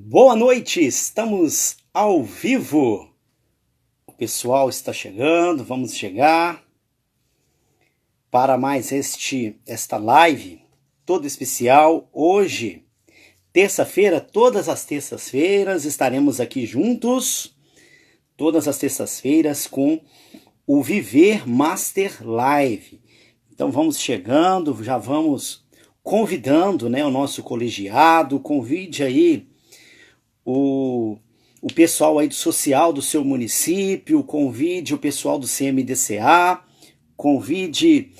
Boa noite, estamos ao vivo. O pessoal está chegando, vamos chegar para mais esta live toda especial. Hoje, terça-feira, todas as terças-feiras estaremos aqui juntos, todas as terças-feiras com o Viver Master Live. Então vamos chegando, já vamos convidando, o nosso colegiado, convide aí o pessoal aí do social do seu município, convide o pessoal do CMDCA, convide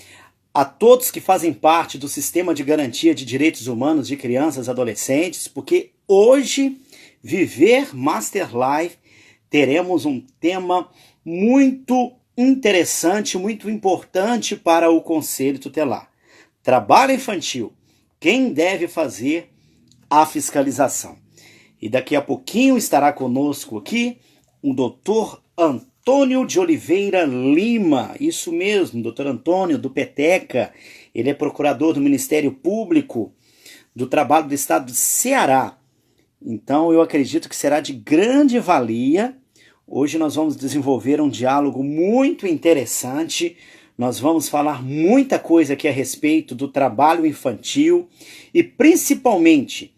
a todos que fazem parte do Sistema de Garantia de Direitos Humanos de Crianças e Adolescentes, porque hoje, Viver Master Life, teremos um tema muito interessante, muito importante para o Conselho Tutelar. Trabalho infantil, quem deve fazer a fiscalização? E daqui a pouquinho estará conosco aqui o Dr. Antônio de Oliveira Lima. Isso mesmo, Dr. Antônio do Peteca. Ele é procurador do Ministério Público do Trabalho do Estado do Ceará. Então eu acredito que será de grande valia. Hoje nós vamos desenvolver um diálogo muito interessante. Nós vamos falar muita coisa aqui a respeito do trabalho infantil e principalmente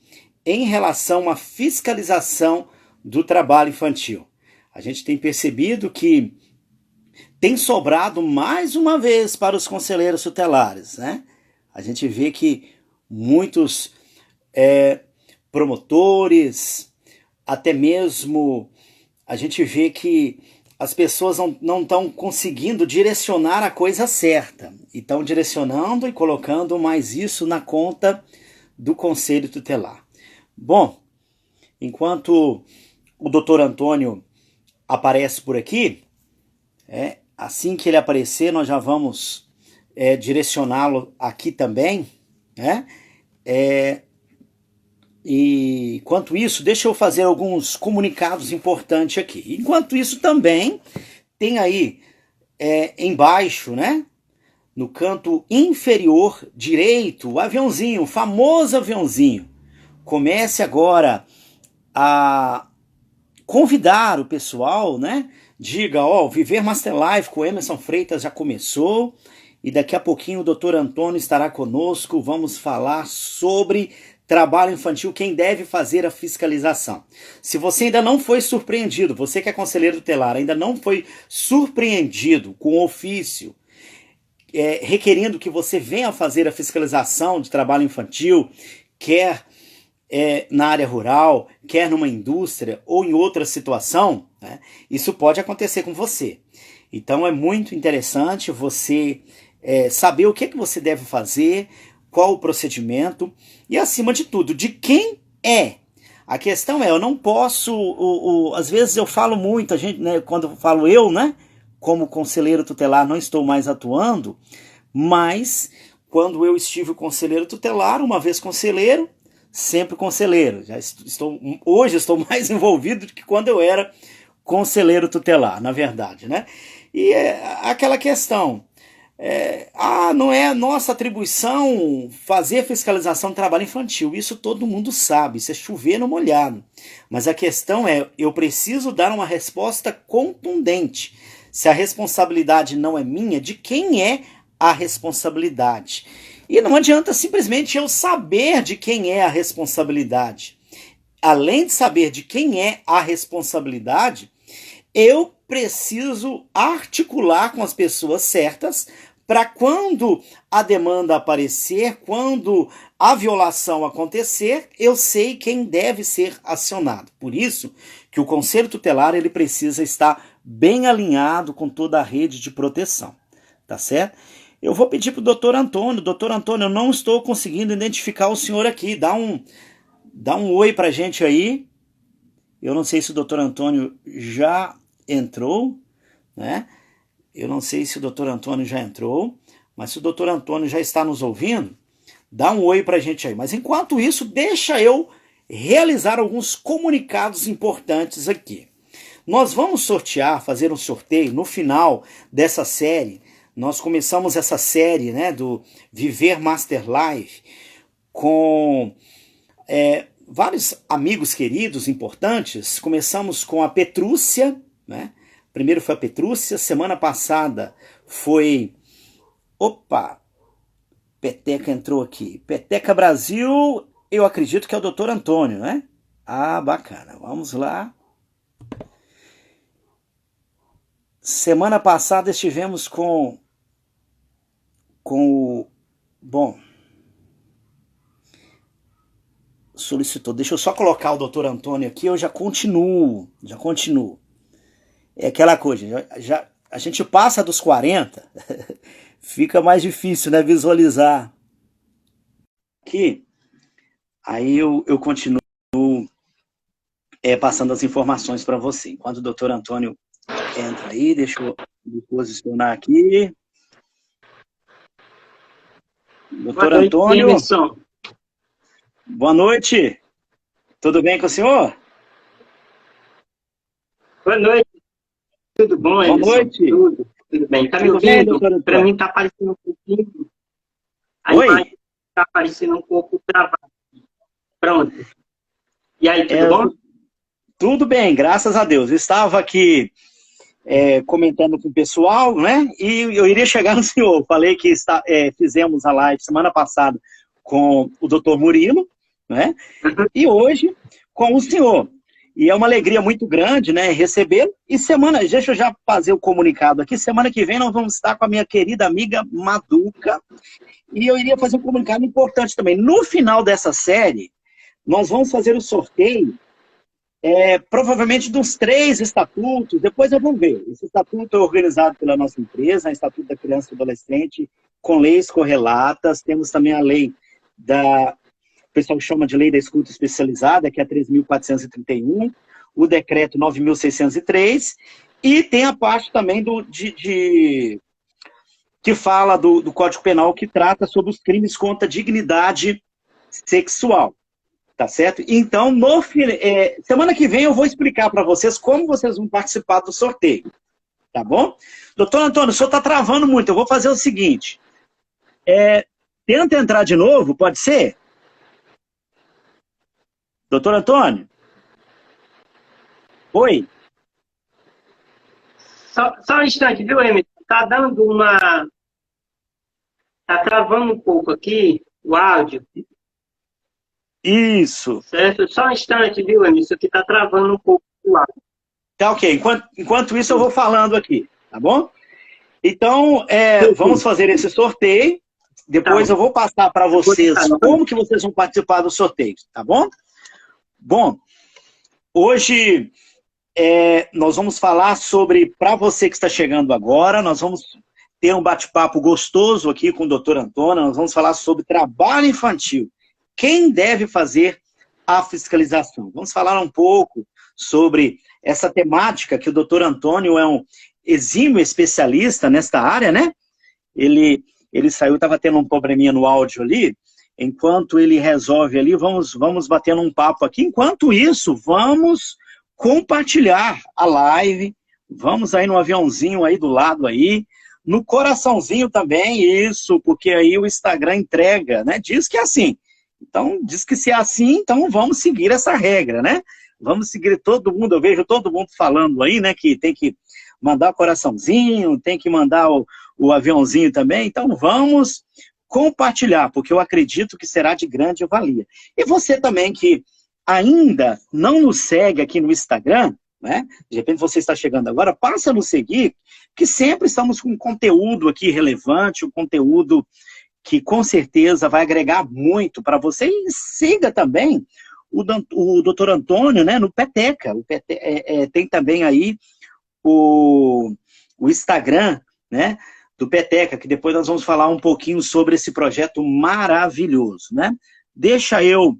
em relação à fiscalização do trabalho infantil. A gente tem percebido que tem sobrado mais uma vez para os conselheiros tutelares, né? A gente vê que muitos promotores, até mesmo a gente vê que as pessoas não estão conseguindo direcionar a coisa certa. E estão direcionando e colocando mais isso na conta do Conselho Tutelar. Bom, enquanto o Dr. Antônio aparece por aqui, assim que ele aparecer, nós já vamos direcioná-lo aqui também, né? E enquanto isso, deixa eu fazer alguns comunicados importantes aqui. Enquanto isso também, tem aí embaixo, né? No canto inferior direito, o aviãozinho, o famoso aviãozinho. Comece agora a convidar o pessoal, né? Diga, Viver Master Life com Emerson Freitas já começou e daqui a pouquinho o Dr. Antônio estará conosco. Vamos falar sobre trabalho infantil, quem deve fazer a fiscalização. Se você ainda não foi surpreendido, você que é conselheiro tutelar, ainda não foi surpreendido com ofício, requerendo que você venha fazer a fiscalização de trabalho infantil, quer na área rural, quer numa indústria ou em outra situação, né, isso pode acontecer com você. Então é muito interessante você saber o que você deve fazer, qual o procedimento e, acima de tudo, de quem é. A questão eu não posso, às vezes eu falo muito, a gente, né, quando eu falo como conselheiro tutelar, não estou mais atuando, mas quando eu estive conselheiro tutelar, uma vez conselheiro, sempre conselheiro. Hoje estou mais envolvido do que quando eu era conselheiro tutelar, na verdade, né? E aquela questão, não é nossa atribuição fazer fiscalização de trabalho infantil. Isso todo mundo sabe, isso é chover no molhado. Mas a questão eu preciso dar uma resposta contundente. Se a responsabilidade não é minha, de quem é a responsabilidade? E não adianta simplesmente eu saber de quem é a responsabilidade. Além de saber de quem é a responsabilidade, eu preciso articular com as pessoas certas para quando a demanda aparecer, quando a violação acontecer, eu sei quem deve ser acionado. Por isso que o Conselho Tutelar ele precisa estar bem alinhado com toda a rede de proteção. Tá certo? Eu vou pedir para o Dr. Antônio. Dr. Antônio, eu não estou conseguindo identificar o senhor aqui. Dá um oi para a gente aí. Eu não sei se o Dr. Antônio já entrou, né? Eu não sei se o Dr. Antônio já entrou, mas se o Dr. Antônio já está nos ouvindo, dá um oi para a gente aí. Mas enquanto isso, deixa eu realizar alguns comunicados importantes aqui. Nós vamos fazer um sorteio no final dessa série. Nós começamos essa série, né, do Viver Master Life com vários amigos queridos, importantes. Começamos com a Petrúcia, né? Primeiro foi a Petrúcia, semana passada foi... Opa! Peteca entrou aqui. Peteca Brasil, eu acredito que é o Dr. Antônio, né? Ah, bacana. Vamos lá. Semana passada estivemos com o... Bom, solicitou. Deixa eu só colocar o Dr. Antônio aqui, eu já continuo. É aquela coisa, a gente passa dos 40, fica mais difícil, né, visualizar. Aqui, aí eu continuo passando as informações para você. Enquanto o Dr. Antônio entra aí, deixa eu me posicionar aqui. Doutor Antônio. Emerson. Boa noite. Tudo bem com o senhor? Boa noite. Tudo bom, Emerson? Boa noite. Tudo bem. Tá me ouvindo? Para mim tá aparecendo um pouquinho. A imagem tá aparecendo um pouco travada. Pronto. E aí, tudo bom? Tudo bem, graças a Deus. Eu estava aqui comentando com o pessoal, né? E eu iria chegar no senhor. Falei que fizemos a live semana passada com o Dr. Murilo, né? E hoje com o senhor. E é uma alegria muito grande, né, recebê-lo. E deixa eu já fazer o comunicado aqui, semana que vem nós vamos estar com a minha querida amiga Maduca. E eu iria fazer um comunicado importante também. No final dessa série, nós vamos fazer o sorteio, provavelmente dos 3 estatutos, depois eu vou ver. Esse estatuto é organizado pela nossa empresa, o Estatuto da Criança e Adolescente, com leis correlatas. Temos também a lei o pessoal chama de Lei da Escuta Especializada, que é a 3.431, o decreto 9.603, e tem a parte também que fala do Código Penal, que trata sobre os crimes contra a dignidade sexual, tá certo? Então, semana que vem eu vou explicar para vocês como vocês vão participar do sorteio, tá bom? Doutor Antônio, o senhor está travando muito, eu vou fazer o seguinte, tenta entrar de novo, pode ser? Doutor Antônio? Oi? Só um instante, viu, Emerson? Tá dando uma... Tá travando um pouco aqui o áudio. Isso. Certo? Só um instante, viu, Emerson? Que tá travando um pouco o áudio. Tá ok. Enquanto isso eu vou falando aqui, tá bom? Então, vamos fazer esse sorteio. Depois eu vou passar para vocês como que vocês vão participar do sorteio, tá bom? Bom, hoje nós vamos falar sobre, para você que está chegando agora, nós vamos ter um bate-papo gostoso aqui com o Dr. Antônio, nós vamos falar sobre trabalho infantil. Quem deve fazer a fiscalização? Vamos falar um pouco sobre essa temática, que o Dr. Antônio é um exímio especialista nesta área, né? Ele saiu, estava tendo um probleminha no áudio ali. Enquanto ele resolve ali, vamos batendo um papo aqui. Enquanto isso, vamos compartilhar a live. Vamos aí no aviãozinho aí do lado aí. No coraçãozinho também, isso, porque aí o Instagram entrega, né? Diz que é assim. Então, diz que se é assim, então vamos seguir essa regra, né? Vamos seguir todo mundo, eu vejo todo mundo falando aí, né? Que tem que mandar o coraçãozinho, tem que mandar o aviãozinho também. Então, vamos compartilhar, porque eu acredito que será de grande valia. E você também que ainda não nos segue aqui no Instagram, né? De repente você está chegando agora, passa a nos seguir, que sempre estamos com conteúdo aqui relevante, um conteúdo que com certeza vai agregar muito para você. E siga também o Dr. Antônio, né, no Peteca. Tem também aí o Instagram, né, do Peteca, que depois nós vamos falar um pouquinho sobre esse projeto maravilhoso, né? Deixa eu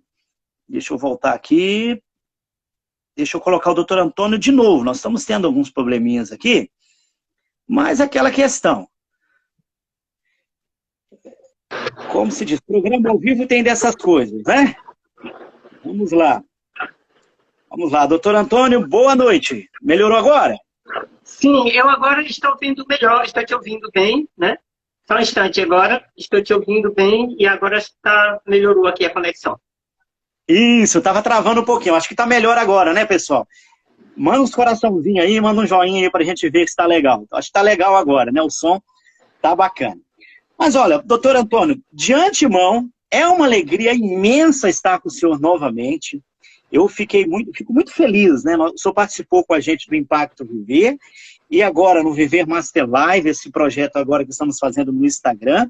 voltar aqui, deixa eu colocar o Dr. Antônio de novo. Nós estamos tendo alguns probleminhas aqui, mas aquela questão. Como se diz, programa ao vivo tem dessas coisas, né? Vamos lá. Vamos lá, doutor Antônio, boa noite. Melhorou agora? Sim, eu agora estou ouvindo melhor, estou te ouvindo bem, né? Só um instante agora, estou te ouvindo bem e agora melhorou aqui a conexão. Isso, tava travando um pouquinho. Acho que tá melhor agora, né, pessoal? Manda uns coraçãozinhos aí, manda um joinha aí pra gente ver se tá legal. Acho que tá legal agora, né? O som tá bacana. Mas olha, doutor Antônio, de antemão, é uma alegria imensa estar com o senhor novamente. Eu fico muito feliz, né? O senhor participou com a gente do Impacto Viver e agora no Viver Master Live, esse projeto agora que estamos fazendo no Instagram.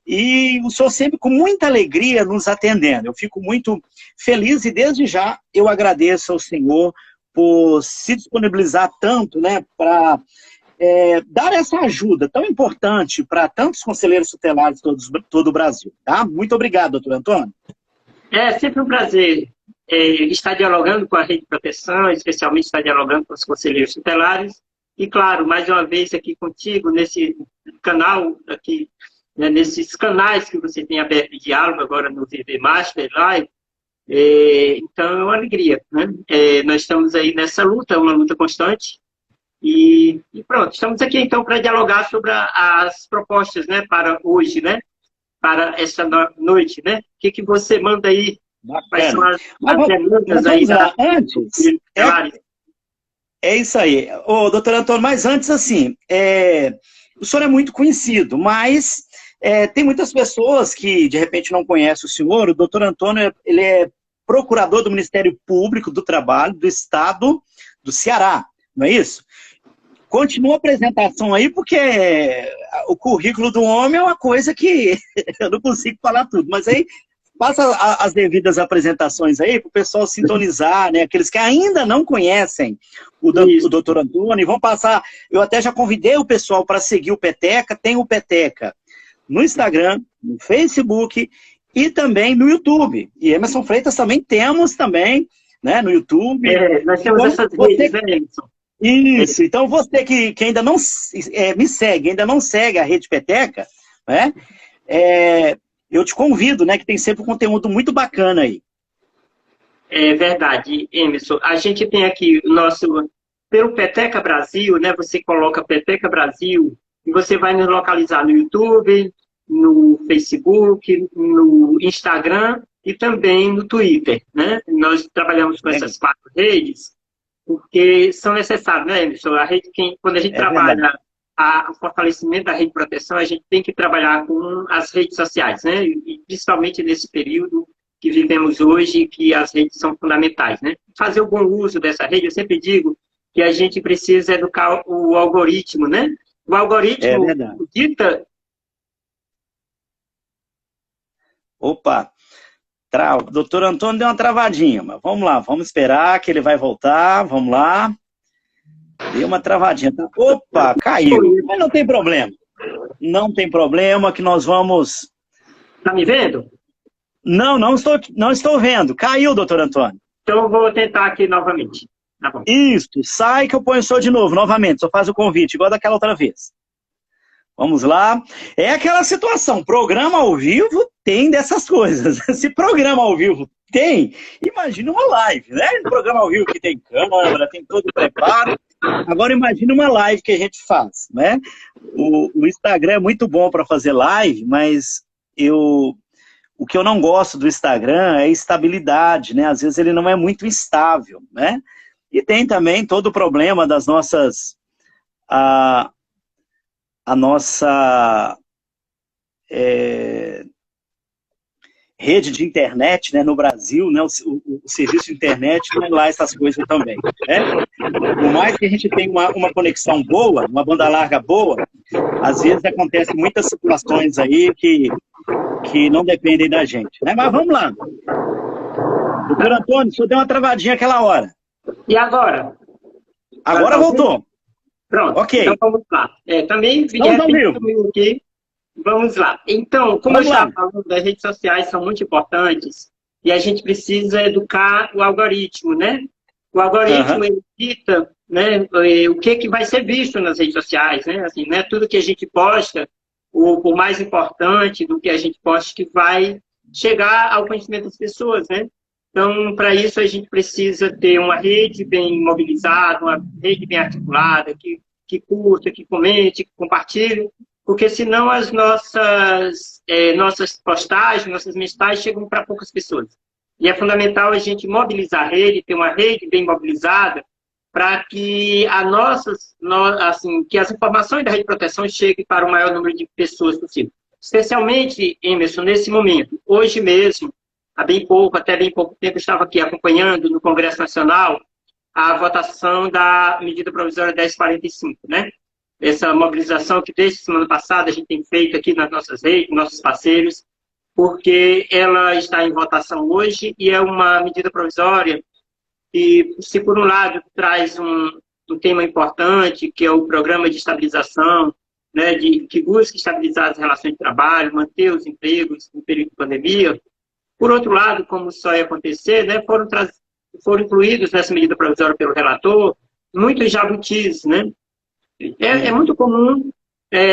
E o senhor sempre com muita alegria nos atendendo. Eu fico muito feliz e desde já eu agradeço ao senhor por se disponibilizar tanto, né, para dar essa ajuda tão importante para tantos conselheiros tutelares de todo o Brasil. Tá? Muito obrigado, doutor Antônio. É sempre um prazer estar dialogando com a Rede de Proteção, especialmente estar dialogando com os conselheiros tutelares. E, claro, mais uma vez aqui contigo, nesse canal, aqui, né, nesses canais que você tem aberto de diálogo agora no VV Master Live. Então, é uma alegria. Né? Nós estamos aí nessa luta, uma luta constante. E pronto, estamos aqui então para dialogar sobre as propostas, né, para hoje, né, para essa noite, né? O que você manda aí? Quais são as demandas aí antes? É isso aí. Ô, doutor Antônio, mas antes, assim, o senhor é muito conhecido, mas tem muitas pessoas que, de repente, não conhecem o senhor. O doutor Antônio, ele é procurador do Ministério Público do Trabalho do Estado do Ceará, não é isso? Continua a apresentação aí, porque o currículo do homem é uma coisa que eu não consigo falar tudo, mas aí passa as devidas apresentações aí para o pessoal sintonizar, né? Aqueles que ainda não conhecem o doutor Antônio, e vão passar. Eu até já convidei o pessoal para seguir o Peteca, tem o Peteca no Instagram, no Facebook e também no YouTube. E Emerson Freitas também temos também, né, no YouTube. Nós temos essas redes, né, Emerson? Isso, então você que ainda não me segue, ainda não segue a Rede Peteca, né, eu te convido, né, que tem sempre um conteúdo muito bacana aí. É verdade, Emerson. A gente tem aqui o nosso, pelo Peteca Brasil, né, você coloca Peteca Brasil e você vai nos localizar no YouTube, no Facebook, no Instagram e também no Twitter, né? Nós trabalhamos com essas 4 redes, porque são necessários, né, Emerson? Quando a gente trabalha o fortalecimento da rede de proteção, a gente tem que trabalhar com as redes sociais, né? E principalmente nesse período que vivemos hoje, que as redes são fundamentais, né? Fazer o bom uso dessa rede, eu sempre digo que a gente precisa educar o algoritmo, né? O algoritmo dita... Opa! Doutor Antônio deu uma travadinha, mas vamos lá, vamos esperar que ele vai voltar, vamos lá. Deu uma travadinha. Opa, caiu. Mas não tem problema. Não tem problema que nós vamos... Tá me vendo? Não estou vendo. Caiu, doutor Antônio. Então eu vou tentar aqui novamente. Tá bom. Isso, sai que eu ponho o senhor de novo, novamente. Só faz o convite, igual daquela outra vez. Vamos lá. É aquela situação, programa ao vivo tem dessas coisas. Se programa ao vivo tem, imagina uma live, né? Programa ao vivo que tem câmera, tem todo o preparo. Agora imagina uma live que a gente faz, né? O Instagram é muito bom para fazer live, mas o que eu não gosto do Instagram é a estabilidade, né? Às vezes ele não é muito estável, né? E tem também todo o problema das nossas... a nossa rede de internet, né, no Brasil, né, o serviço de internet não é lá essas coisas também. Né? Por mais que a gente tenha uma conexão boa, uma banda larga boa, às vezes acontecem muitas situações aí que não dependem da gente. Né? Mas vamos lá. Doutor Antônio, o senhor deu uma travadinha aquela hora. E agora? Agora voltou. Pronto, okay. Então vamos lá. Também aqui. Vamos lá. Então, como eu estava falando, as redes sociais são muito importantes e a gente precisa educar o algoritmo, né? O algoritmo edita, né, o que vai ser visto nas redes sociais, né? Assim, não é tudo que a gente posta, o mais importante do que a gente posta que vai chegar ao conhecimento das pessoas, né? Então, para isso, a gente precisa ter uma rede bem mobilizada, uma rede bem articulada, que curta, que comente, que compartilhe, porque senão as nossas postagens, nossas mensagens chegam para poucas pessoas. E é fundamental a gente mobilizar a rede, ter uma rede bem mobilizada, para que assim, que as informações da rede de proteção cheguem para o maior número de pessoas possível. Especialmente, Emerson, nesse momento. Hoje mesmo, até bem pouco tempo, eu estava aqui acompanhando no Congresso Nacional a votação da medida provisória 1045, né? Essa mobilização que desde semana passada a gente tem feito aqui nas nossas redes, nossos parceiros, porque ela está em votação hoje e é uma medida provisória que, se por um lado traz um tema importante, que é o programa de estabilização, né, que busca estabilizar as relações de trabalho, manter os empregos no período de pandemia. Por outro lado, como só ia acontecer, né, foram incluídos nessa medida provisória pelo relator muitos jabutis, né? É muito comum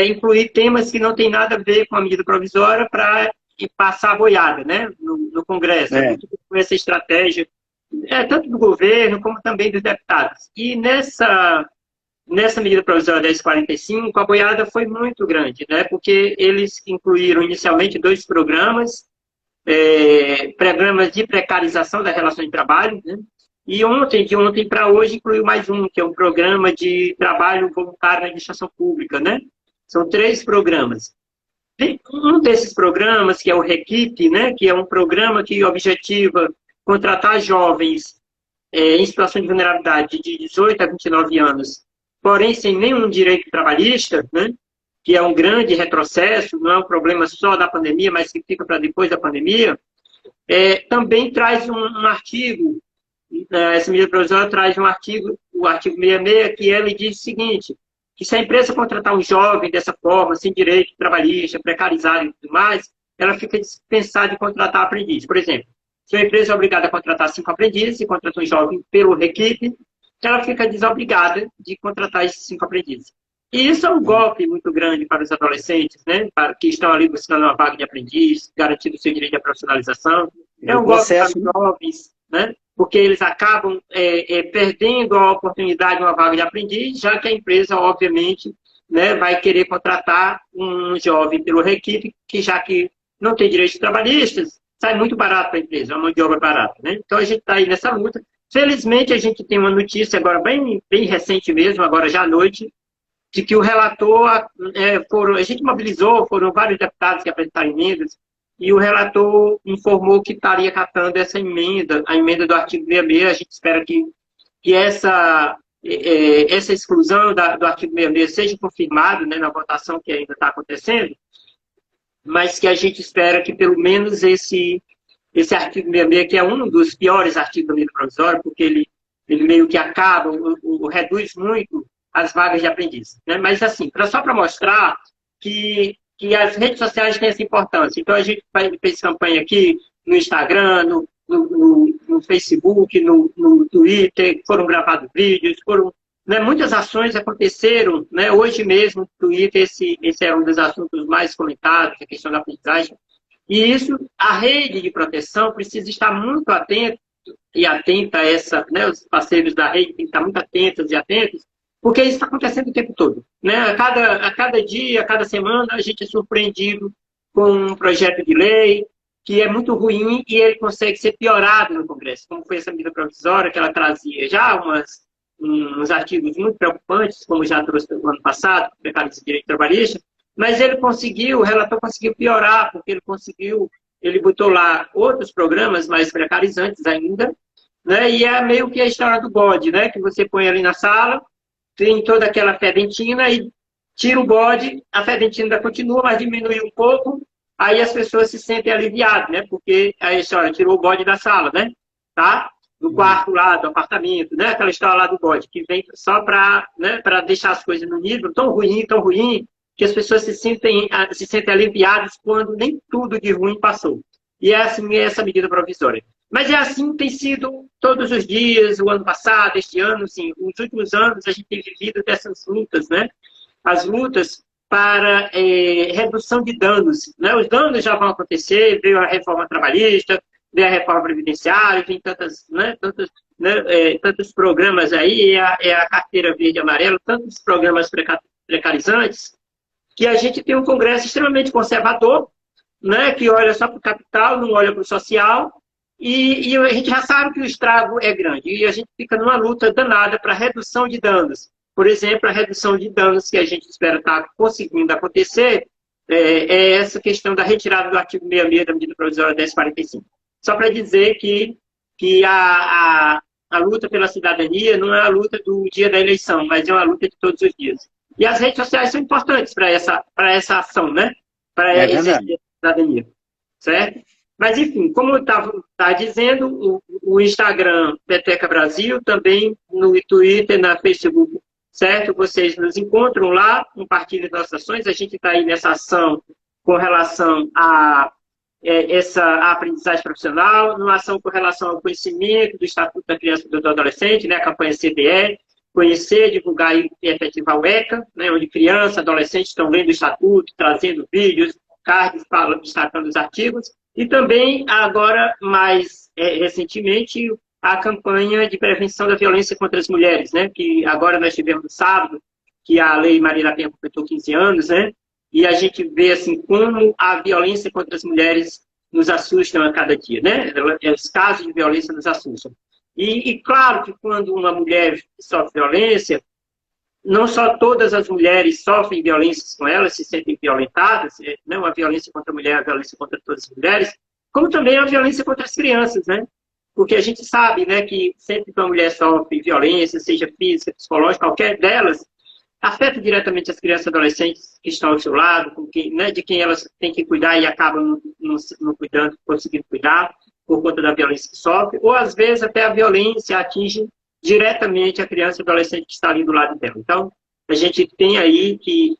incluir temas que não têm nada a ver com a medida provisória para passar a boiada, né, no Congresso. É muito comum essa estratégia, tanto do governo como também dos deputados. E nessa medida provisória 1045, a boiada foi muito grande, né, porque eles incluíram inicialmente 2 programas, programas de precarização da relação de trabalho, né? E de ontem para hoje, incluiu mais um, que é um programa de trabalho voluntário na administração pública, né? São 3 programas. Um desses programas, que é o REQIP, né? Que é um programa que objetiva contratar jovens em situação de vulnerabilidade de 18 a 29 anos, porém sem nenhum direito trabalhista, né? Que é um grande retrocesso, não é um problema só da pandemia, mas que fica para depois da pandemia, também traz um artigo, essa medida provisória traz um artigo, o artigo 66, que ele diz o seguinte, que se a empresa contratar um jovem dessa forma, sem direito trabalhista, precarizado e tudo mais, ela fica dispensada de contratar aprendiz. Por exemplo, se a empresa é obrigada a contratar 5 aprendizes e contrata um jovem pelo REQIP, ela fica desobrigada de contratar esses 5 aprendizes. E isso é um golpe muito grande para os adolescentes, né? Que estão ali buscando uma vaga de aprendiz, garantindo o seu direito à profissionalização. É um golpe para os jovens, né? Porque eles acabam perdendo a oportunidade de uma vaga de aprendiz, já que a empresa, obviamente, né, vai querer contratar um jovem pelo REQIP, que já que não tem direitos trabalhistas, sai muito barato para a empresa, é uma mão de obra barata, né? Então a gente está aí nessa luta. Felizmente, a gente tem uma notícia agora bem recente mesmo, agora já à noite, de que o relator, a gente mobilizou, foram vários deputados que apresentaram emendas, e o relator informou que estaria catando essa emenda, a emenda do artigo 66. A gente espera que essa exclusão do artigo 66 seja confirmada, né, na votação que ainda está acontecendo, mas que a gente espera que pelo menos esse artigo 66, que é um dos piores artigos da medida provisória, porque ele meio que acaba, reduz muito as vagas de aprendiz, né? Mas, assim, só para mostrar que as redes sociais têm essa importância. Então, a gente fez campanha aqui no Instagram, no Facebook, no Twitter, foram gravados vídeos, né, muitas ações aconteceram, né? Hoje mesmo, no Twitter, esse é um dos assuntos mais comentados, a questão da aprendizagem. E isso, a rede de proteção precisa estar muito atenta a né, os parceiros da rede têm que estar muito atentos e atentos, porque isso está acontecendo o tempo todo, né? A cada dia, a cada semana, a gente é surpreendido com um projeto de lei que é muito ruim e ele consegue ser piorado no Congresso, como foi essa medida provisória, que ela trazia já uns artigos muito preocupantes, como já trouxe no ano passado, precarização de direito trabalhista, mas o relator conseguiu piorar, porque ele botou lá outros programas mais precarizantes ainda, né? E é meio que a história do bode, né? Que você põe ali na sala, tem toda aquela fedentina e tira o bode, a fedentina ainda continua, mas diminui um pouco, aí as pessoas se sentem aliviadas, né? Porque a história tirou o bode da sala, né? Tá? Do quarto lá, do apartamento, né? Aquela história lá do bode, que vem só para, né, deixar as coisas no nível tão ruim, que as pessoas se sentem aliviadas quando nem tudo de ruim passou. E é assim essa medida provisória. Mas é assim que tem sido todos os dias, o ano passado, este ano, sim, os últimos anos a gente tem vivido dessas lutas, né? As lutas para redução de danos, né? Os danos já vão acontecer, veio a reforma trabalhista, veio a reforma previdenciária, tem tantos programas aí, a carteira verde e amarela, tantos programas precarizantes, que a gente tem um Congresso extremamente conservador, né? Que olha só para o capital, não olha para o social, e a gente já sabe que o estrago é grande, e a gente fica numa luta danada para redução de danos. Por exemplo, a redução de danos que a gente espera estar conseguindo acontecer é essa questão da retirada do artigo 66 da medida provisória 1045. Só para dizer que a luta pela cidadania não é a luta do dia da eleição, mas é uma luta de todos os dias. E as redes sociais são importantes para essa ação, né? Para exercer a cidadania, certo? Mas, enfim, como eu estava dizendo, o Instagram Peteca Brasil, também no Twitter, na Facebook, certo? Vocês nos encontram lá, compartilhem nossas ações. A gente está aí nessa ação com relação a essa aprendizagem profissional, numa ação com relação ao conhecimento do Estatuto da Criança e do Adolescente, né? A campanha CDE, conhecer, divulgar e efetivar o ECA, né? Onde crianças, adolescentes estão lendo o Estatuto, trazendo vídeos, cards, destacando os artigos. E também, agora, mais recentemente, a campanha de prevenção da violência contra as mulheres, né? Que agora nós tivemos no sábado, que a Lei Maria da Penha completou 15 anos, né? E a gente vê, assim, como a violência contra as mulheres nos assustam a cada dia, né? Os casos de violência nos assustam. E claro que quando uma mulher sofre violência, não só todas as mulheres sofrem violências com elas, se sentem violentadas, não a violência contra a mulher, a violência contra todas as mulheres, como também a violência contra as crianças, né? Porque a gente sabe, né, que sempre que uma mulher sofre violência, seja física, psicológica, qualquer delas, afeta diretamente as crianças e adolescentes que estão ao seu lado, né, de quem elas têm que cuidar e acabam não cuidando, conseguindo cuidar, por conta da violência que sofre, ou às vezes até a violência atinge diretamente a criança e adolescente que está ali do lado dela. Então, a gente tem aí que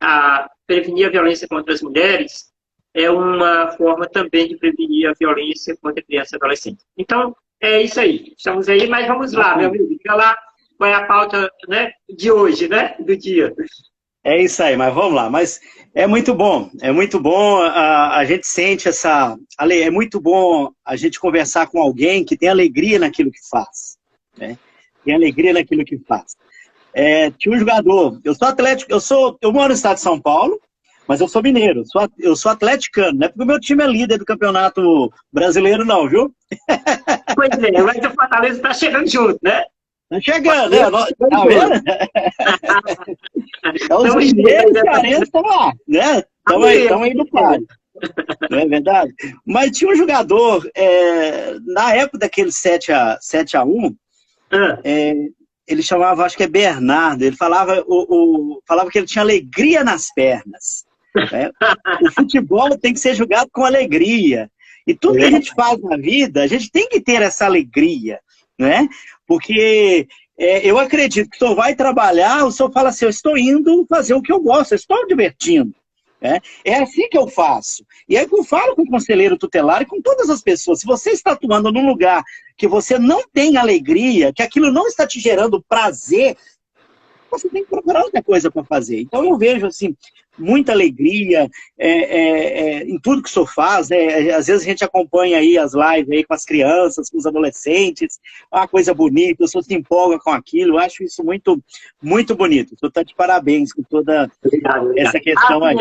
prevenir a violência contra as mulheres é uma forma também de prevenir a violência contra a criança e adolescente. Então, é isso aí. Estamos aí, mas vamos lá, meu amigo. Diga lá qual é a pauta, né, de hoje, né, do dia. É isso aí, mas vamos lá. Mas é muito bom, a gente sente é muito bom a gente conversar com alguém que tem alegria naquilo que faz, né? Tem alegria naquilo que faz. Tinha um jogador, eu sou atlético, eu moro no estado de São Paulo, mas eu sou mineiro, eu sou atleticano, não é porque o meu time é líder do campeonato brasileiro não, viu? Pois é, mas o Fortaleza está chegando junto, né? Tá chegando, né? Tá vendo? Então, os mineiros e cearenses estão lá, né? Estão aí no páreo. Não é verdade? Mas tinha um jogador, na época daquele 7-1, ele chamava, acho que é Bernardo, ele falava que ele tinha alegria nas pernas. Né? O futebol tem que ser jogado com alegria. E tudo que a gente faz na vida, a gente tem que ter essa alegria, né? Porque eu acredito que o senhor vai trabalhar, o senhor fala assim, eu estou indo fazer o que eu gosto, eu estou divertindo. É assim que eu faço. E aí eu falo com o conselheiro tutelar e com todas as pessoas. Se você está atuando num lugar que você não tem alegria, que aquilo não está te gerando prazer, você tem que procurar outra coisa para fazer. Então eu vejo assim, muita alegria em tudo que o senhor faz. Às vezes a gente acompanha aí as lives aí com as crianças, com os adolescentes, uma coisa bonita, o senhor se empolga com aquilo, eu acho isso muito, muito bonito. O senhor está de parabéns com toda essa questão aí.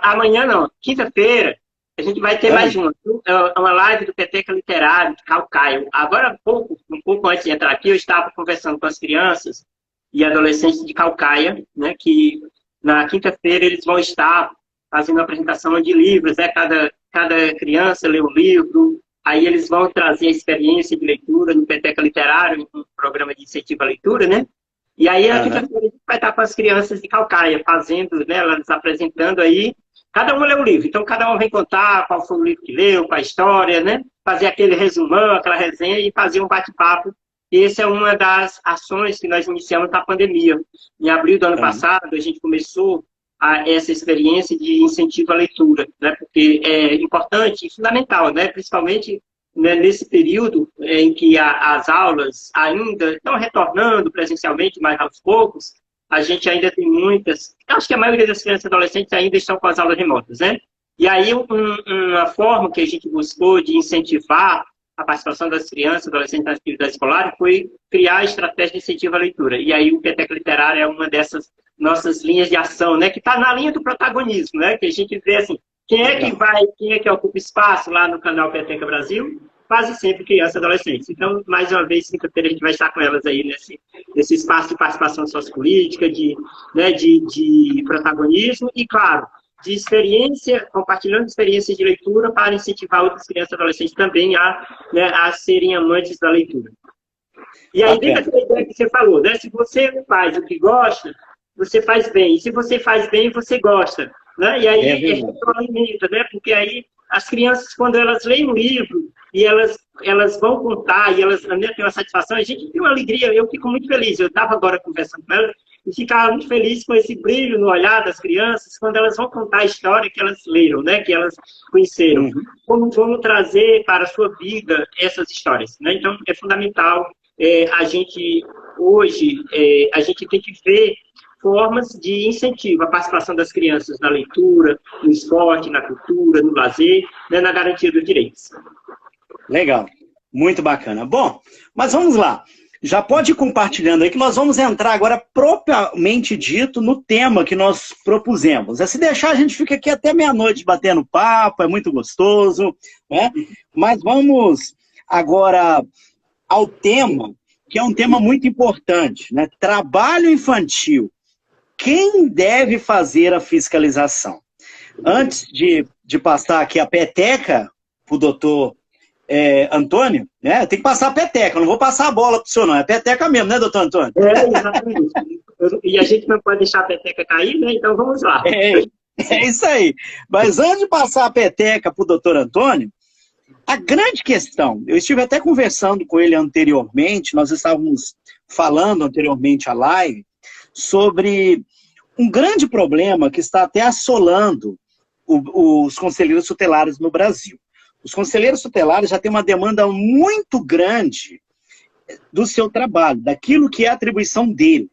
Amanhã não, quinta-feira, a gente vai ter mais uma live do Peteca Literário, de Calcaia. Agora, um pouco antes de entrar aqui, eu estava conversando com as crianças e adolescentes de Calcaia, né, que na quinta-feira eles vão estar fazendo uma apresentação de livros, né, cada criança lê um livro, aí eles vão trazer a experiência de leitura no Peteca Literário, um programa de incentivo à leitura, né, e aí na quinta-feira a gente vai estar com as crianças de Calcaia, fazendo, né, elas apresentando aí, cada um lê um livro, então cada um vem contar qual foi o livro que leu, qual a história, né, fazer aquele resumão, aquela resenha e fazer um bate-papo. Essa é uma das ações que nós iniciamos na pandemia. Em abril do ano passado, a gente começou essa experiência de incentivo à leitura, né? Porque é importante e fundamental, né? Principalmente, né, nesse período em que as aulas ainda estão retornando presencialmente, mas aos poucos, a gente ainda tem muitas... Acho que a maioria das crianças e adolescentes ainda estão com as aulas remotas, né? E aí, uma forma que a gente buscou de incentivar a participação das crianças, adolescentes nas atividades escolares, foi criar a estratégia de incentivo à leitura. E aí o Peteca Literário é uma dessas nossas linhas de ação, né, que está na linha do protagonismo, né, que a gente vê assim, quem é que ocupa espaço lá no canal Peteca Brasil? quase sempre crianças e adolescentes. Então, mais uma vez, quinta-feira a gente vai estar com elas aí nesse espaço de participação sociopolítica, né, de protagonismo e, claro, de experiência, compartilhando experiências de leitura para incentivar outras crianças e adolescentes também né, a serem amantes da leitura. E aí, dentro daquela ideia que você falou, né, se você faz o que gosta, você faz bem. E se você faz bem, você gosta. Né? E aí, a gente alimenta, né? Porque aí as crianças, quando elas leem um livro e elas vão contar e elas né, têm uma satisfação, a gente tem uma alegria, eu fico muito feliz. Eu estava agora conversando com elas e ficava muito feliz com esse brilho no olhar das crianças quando elas vão contar a história que elas leram, né, que elas conheceram. Como trazer para a sua vida essas histórias. Né? Então, é fundamental a gente, hoje, a gente tem que ver formas de incentivo à participação das crianças na leitura, no esporte, na cultura, no lazer, né, na garantia dos direitos. Legal, muito bacana. Bom, mas vamos lá. Já pode ir compartilhando aí que nós vamos entrar agora propriamente dito no tema que nós propusemos. Se deixar, a gente fica aqui até meia-noite batendo papo, é muito gostoso, né? Mas vamos agora ao tema, que é um tema muito importante, né? Trabalho infantil. Quem deve fazer a fiscalização? Antes de passar aqui a peteca para o doutor Antônio, né? Eu tenho que passar a peteca, eu não vou passar a bola para o senhor, não. É peteca mesmo, né, doutor Antônio? Exatamente. E a gente não pode deixar a peteca cair, né? Então vamos lá. É isso aí. Mas antes de passar a peteca para o doutor Antônio, a grande questão, eu estive até conversando com ele anteriormente, nós estávamos falando anteriormente à live, sobre um grande problema que está até assolando os conselheiros tutelares no Brasil. Os conselheiros tutelares já têm uma demanda muito grande do seu trabalho, daquilo que é a atribuição dele.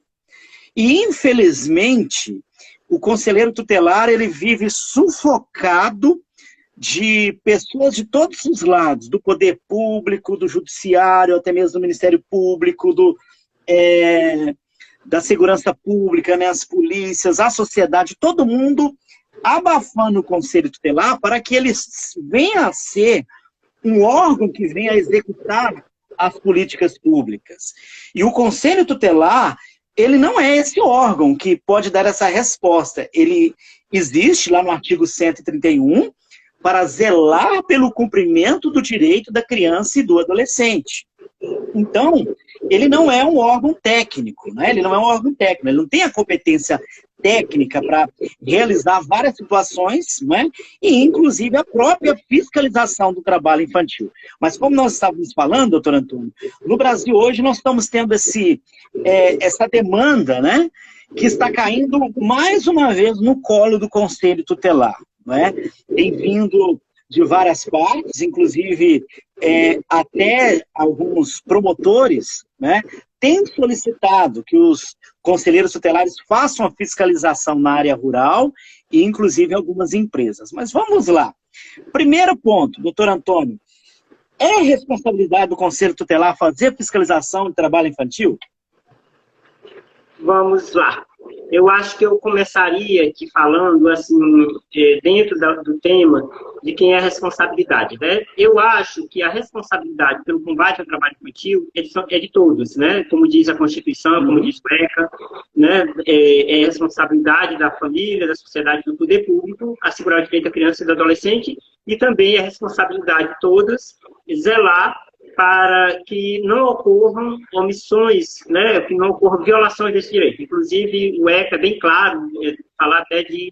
E, infelizmente, o conselheiro tutelar ele vive sufocado de pessoas de todos os lados, do poder público, do judiciário, até mesmo do Ministério Público, da segurança pública, né, as polícias, a sociedade, todo mundo abafando o Conselho Tutelar para que ele venha a ser um órgão que venha a executar as políticas públicas. E o Conselho Tutelar, ele não é esse órgão que pode dar essa resposta. Ele existe lá no artigo 131 para zelar pelo cumprimento do direito da criança e do adolescente. Então, ele não é um órgão técnico, né? Ele não é um órgão técnico, ele não tem a competência técnica para realizar várias situações, né? E inclusive a própria fiscalização do trabalho infantil. Mas como nós estávamos falando, doutor Antônio, no Brasil hoje nós estamos tendo essa demanda, né? Que está caindo mais uma vez no colo do Conselho Tutelar, né? Tem vindo de várias partes, inclusive até alguns promotores, né, têm solicitado que os conselheiros tutelares façam a fiscalização na área rural e inclusive algumas empresas. Mas vamos lá. Primeiro ponto, doutor Antônio, é responsabilidade do Conselho Tutelar fazer fiscalização de trabalho infantil? Vamos lá. Eu acho que eu começaria aqui falando, assim, dentro do tema, de quem é a responsabilidade, né? Eu acho que a responsabilidade pelo combate ao trabalho infantil é de todos, né? Como diz a Constituição, como diz o ECA, né? É responsabilidade da família, da sociedade, do poder público, assegurar o direito da criança e do adolescente, e também é responsabilidade de todas zelar para que não ocorram omissões, né, que não ocorram violações desse direito. Inclusive, o ECA é bem claro, falar até de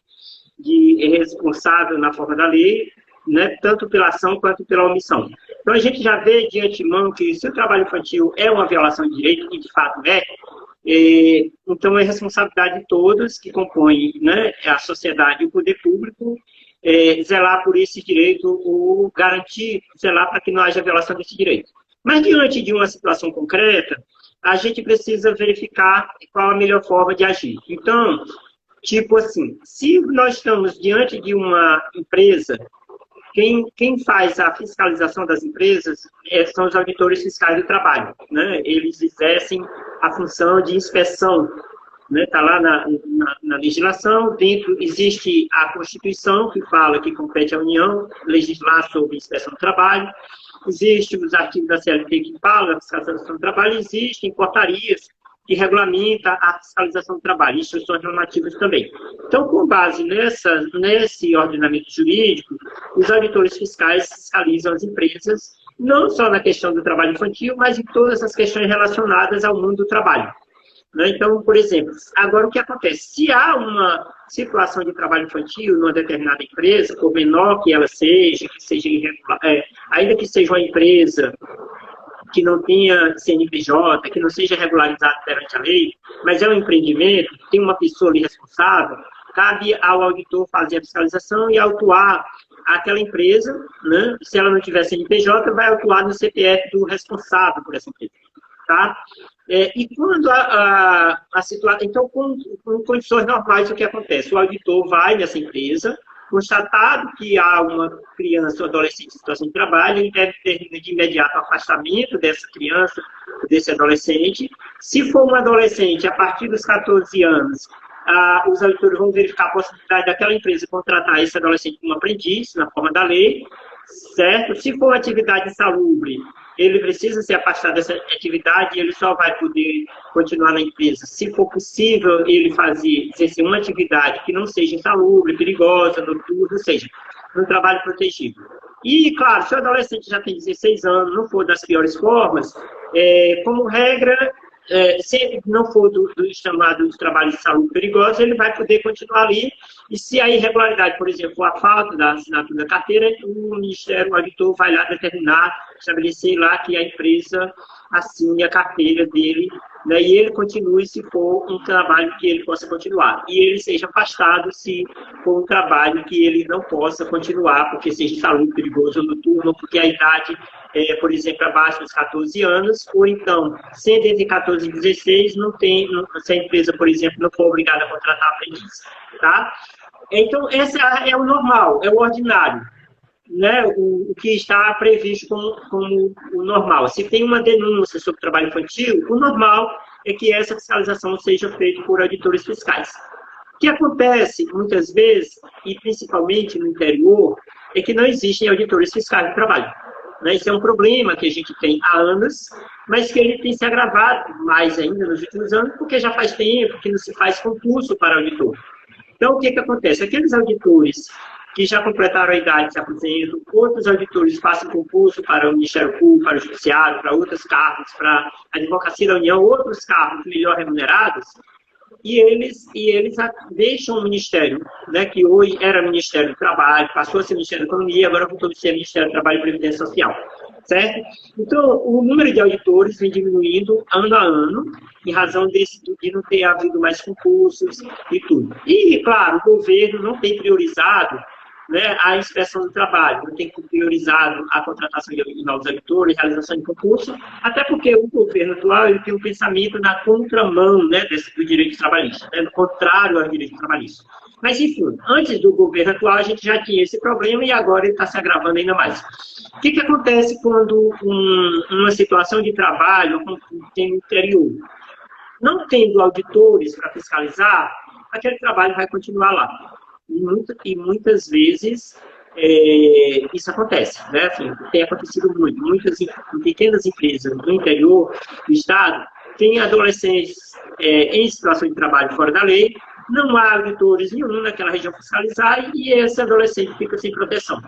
responsável na forma da lei, né, tanto pela ação quanto pela omissão. Então, a gente já vê de antemão que se o trabalho infantil é uma violação de direito, e de fato então é responsabilidade de todos que compõem, né, a sociedade e o poder público, zelar por esse direito ou garantir, zelar para que não haja violação desse direito. Mas diante de uma situação concreta, a gente precisa verificar qual a melhor forma de agir. Então, tipo assim, se nós estamos diante de uma empresa, quem faz a fiscalização das empresas são os auditores fiscais do trabalho, né? Eles exercem a função de inspeção, né? Está lá na legislação, dentro existe a Constituição, que fala que compete à União legislar sobre inspeção do trabalho, Existem os artigos da CLT que falam da fiscalização do trabalho, existem portarias que regulamentam a fiscalização do trabalho, instruções normativas também. Então, com base nesse ordenamento jurídico, os auditores fiscais fiscalizam as empresas, não só na questão do trabalho infantil, mas em todas as questões relacionadas ao mundo do trabalho. Então, por exemplo, agora o que acontece? Se há uma situação de trabalho infantil numa determinada empresa, por menor que ela seja, irregular, ainda que seja uma empresa que não tenha CNPJ, que não seja regularizado perante a lei, mas é um empreendimento, tem uma pessoa ali responsável, cabe ao auditor fazer a fiscalização e autuar aquela empresa, né? Se ela não tiver CNPJ, vai autuar no CPF do responsável por essa empresa. Tá? E quando a situação... Então, com condições normais, o que acontece? O auditor vai nessa empresa, constatado que há uma criança ou adolescente em situação de trabalho, ele deve ter de imediato o afastamento dessa criança, desse adolescente. Se for um adolescente, a partir dos 14 anos, os auditores vão verificar a possibilidade daquela empresa contratar esse adolescente como aprendiz, na forma da lei, certo? Se for uma atividade insalubre, ele precisa ser afastado dessa atividade e ele só vai poder continuar na empresa se for possível ele exercer uma atividade que não seja insalubre, perigosa, noturna, ou seja, um trabalho protegido. E, claro, se o adolescente já tem 16 anos, não for das piores formas, como regra, se não for dos chamados trabalhos de saúde perigosos, ele vai poder continuar ali. E se a irregularidade, por exemplo, a falta da assinatura da carteira, o Ministério, o auditor, vai lá determinar, estabelecer lá que a empresa assine a carteira dele, né, e ele continue se for um trabalho que ele possa continuar. E ele seja afastado se for um trabalho que ele não possa continuar, porque seja insalubre, perigoso ou noturno, porque a idade por exemplo, abaixo dos 14 anos, ou então, sendo entre 14 e 16, se a empresa, por exemplo, não for obrigada a contratar aprendiz, tá? Então, esse é o normal, é o ordinário, né? O que está previsto como o normal. Se tem uma denúncia sobre trabalho infantil, o normal é que essa fiscalização seja feita por auditores fiscais. O que acontece, muitas vezes, e principalmente no interior, é que não existem auditores fiscais de trabalho. Isso é um problema que a gente tem há anos, mas que ele tem se agravado mais ainda nos últimos anos, porque já faz tempo que não se faz concurso para auditor. Então, o que acontece? Aqueles auditores que já completaram a idade de se aposentam, outros auditores passam concurso para o Ministério Público, para o Judiciário, para outros cargos, para a Advocacia da União, outros cargos melhor remunerados, e eles deixam o Ministério, né, que hoje era Ministério do Trabalho, passou a ser Ministério da Economia, agora voltou a ser Ministério do Trabalho e Previdência Social, certo? Então, o número de auditores vem diminuindo ano a ano, em razão de não ter havido mais concursos e tudo. E, claro, o governo não tem priorizado, né, a inspeção do trabalho, não tem priorizado a contratação de novos auditores, realização de concurso, até porque o governo atual ele tem um pensamento na contramão, né, do direito trabalhista, né, no contrário ao direito trabalhista. Mas, enfim, antes do governo atual, a gente já tinha esse problema e agora ele está se agravando ainda mais. O que acontece quando uma situação de trabalho tem no interior? Não tendo auditores para fiscalizar, aquele trabalho vai continuar lá. E muitas vezes isso acontece, né? Assim, tem acontecido muito. Muitas pequenas empresas do interior do estado têm adolescentes em situação de trabalho fora da lei, não há auditores nenhum naquela região fiscalizar e esse adolescente fica sem proteção,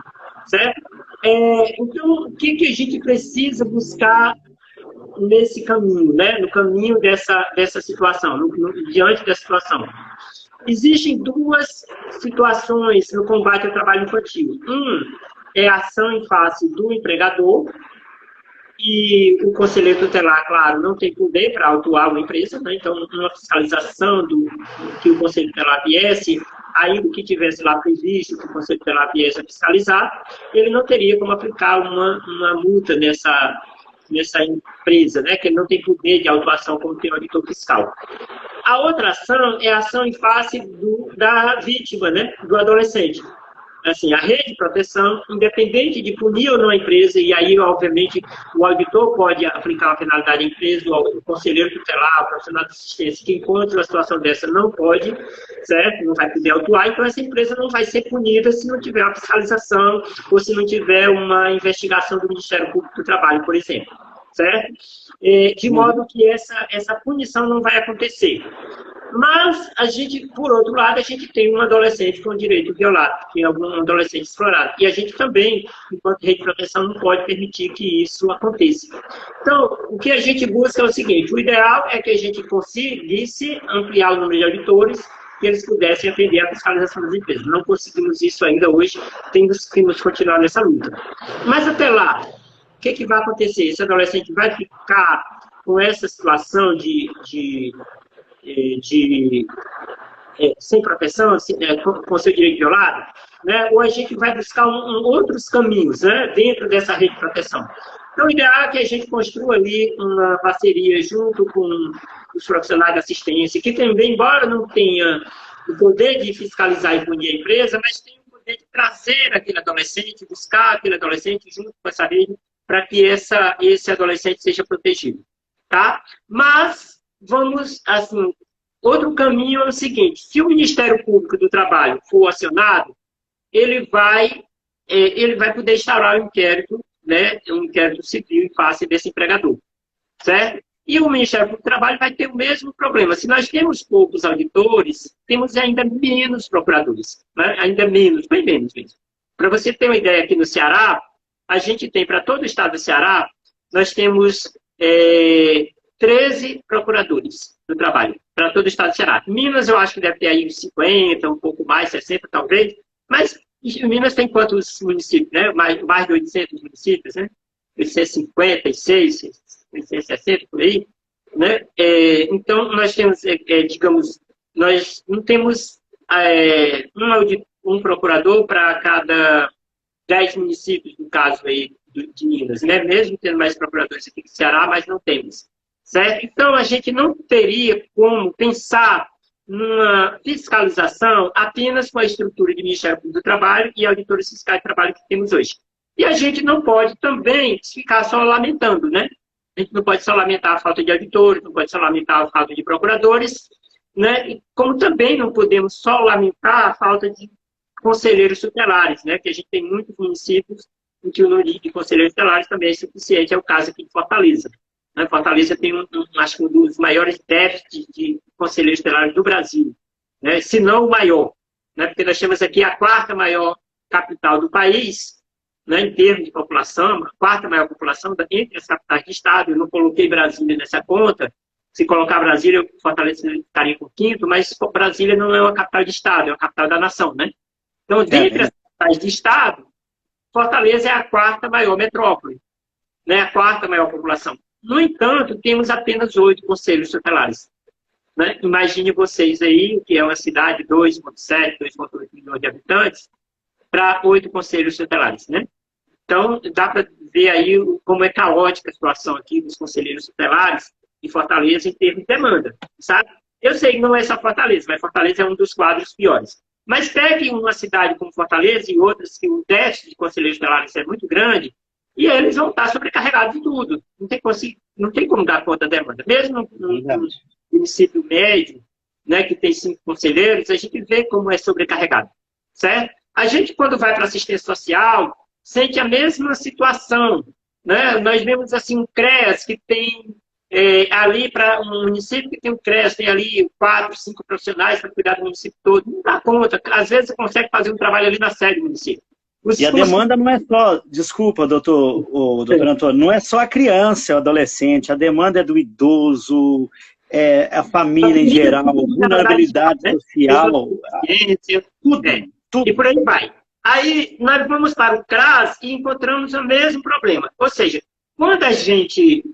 certo? Então, o que a gente precisa buscar nesse caminho, né? No caminho dessa situação, diante da situação? Existem duas situações no combate ao trabalho infantil. É a ação em face do empregador, e o conselheiro tutelar, claro, não tem poder para autuar uma empresa, né? Então, uma fiscalização que o conselho tutelar viesse, ainda que tivesse lá previsto que o conselho tutelar viesse a fiscalizar, ele não teria como aplicar uma multa nessa empresa, né? Que ele não tem poder de autuação como tem o auditor fiscal. A outra ação é a ação em face da vítima, né? Do adolescente. assim, a rede de proteção, independente de punir ou não a empresa, e aí, obviamente, o auditor pode aplicar a penalidade à empresa, o conselheiro tutelar, o profissional de assistência que encontra uma situação dessa não pode, certo? Não vai poder autuar, então essa empresa não vai ser punida se não tiver uma fiscalização ou se não tiver uma investigação do Ministério Público do Trabalho, por exemplo, certo? De modo que essa punição não vai acontecer. Mas, a gente, por outro lado, a gente tem um adolescente com direito violado, tem algum adolescente explorado. E a gente também, enquanto rede de proteção, não pode permitir que isso aconteça. Então, o que a gente busca é o seguinte, o ideal é que a gente conseguisse ampliar o número de auditores que eles pudessem atender a fiscalização das empresas. Não conseguimos isso ainda hoje, temos que continuar nessa luta. Mas até lá, o que vai acontecer? Esse adolescente vai ficar com essa situação sem proteção, com seu direito violado, né? Ou a gente vai buscar outros caminhos, né, dentro dessa rede de proteção. Então, o ideal é que a gente construa ali uma parceria junto com os profissionais de assistência, que também, embora não tenha o poder de fiscalizar e punir a empresa, mas tem o poder de trazer aquele adolescente, buscar aquele adolescente junto com essa rede, para que esse adolescente seja protegido. Tá? Mas, vamos, assim, outro caminho é o seguinte, se o Ministério Público do Trabalho for acionado, ele vai poder instaurar um inquérito, né, um inquérito civil em face desse empregador, certo? E o Ministério Público do Trabalho vai ter o mesmo problema. Se nós temos poucos auditores, temos ainda menos procuradores, né? Ainda menos, bem menos mesmo. Para você ter uma ideia, aqui no Ceará, a gente tem, para todo o estado do Ceará, nós temos 13 procuradores do trabalho, para todo o estado do Ceará. Minas, eu acho que deve ter aí uns 50, um pouco mais, 60 talvez, mas Minas tem quantos municípios, né? Mais de 800 municípios, né? 856, 860, por aí, né? Então, nós temos, digamos, nós não temos um procurador para cada 10 municípios, no caso aí de Minas, né? Mesmo tendo mais procuradores aqui do Ceará, mas não temos, certo? Então, a gente não teria como pensar numa fiscalização apenas com a estrutura de Ministério Público do Trabalho e auditores fiscais de trabalho que temos hoje. E a gente não pode também ficar só lamentando, né? A gente não pode só lamentar a falta de auditores, não pode só lamentar a falta de procuradores, né? E como também não podemos só lamentar a falta de conselheiros tutelares, né? Que a gente tem muitos municípios em que o número de conselheiros tutelares também é suficiente, é o caso aqui de Fortaleza. Fortaleza tem, acho que um dos maiores déficits de conselheiros tutelares do Brasil, né? Se não o maior, né? Porque nós temos aqui a quarta maior capital do país, né? Em termos de população, a quarta maior população entre as capitais de estado. Eu não coloquei Brasília nessa conta. Se colocar Brasília, Fortaleza estaria com quinto, mas Brasília não é uma capital de estado, é uma capital da nação, né? Então, dentre as capitais de estado, Fortaleza é a quarta maior metrópole, né? A quarta maior população. No entanto, temos apenas 8 conselhos tutelares, né? Imagine vocês aí, que é uma cidade de 2,7, 2,8 milhões de habitantes, para 8 conselhos tutelares, né? Então, dá para ver aí como é caótica a situação aqui dos conselheiros tutelares de Fortaleza em termos de demanda, sabe? Eu sei que não é só Fortaleza, mas Fortaleza é um dos quadros piores. Mas pegue uma cidade como Fortaleza e outras que o déficit de conselheiros tutelares é muito grande, e eles vão estar sobrecarregados de tudo. Não tem como dar conta da demanda. Mesmo no município médio, né, que tem 5 conselheiros, a gente vê como é sobrecarregado, certo? A gente, quando vai para assistência social, sente a mesma situação, né? Nós vemos assim um CREAS que tem ali para um município que tem um CREAS, tem ali 4, 5 profissionais para cuidar do município todo. Não dá conta. Às vezes você consegue fazer um trabalho ali na sede do município. E a demanda não é só, desculpa, doutor Antônio, não é só a criança, o adolescente, a demanda é do idoso, a família em geral, vulnerabilidade social, tudo. E por aí vai. Aí nós vamos para o CRAS e encontramos o mesmo problema. Ou seja, quando a gente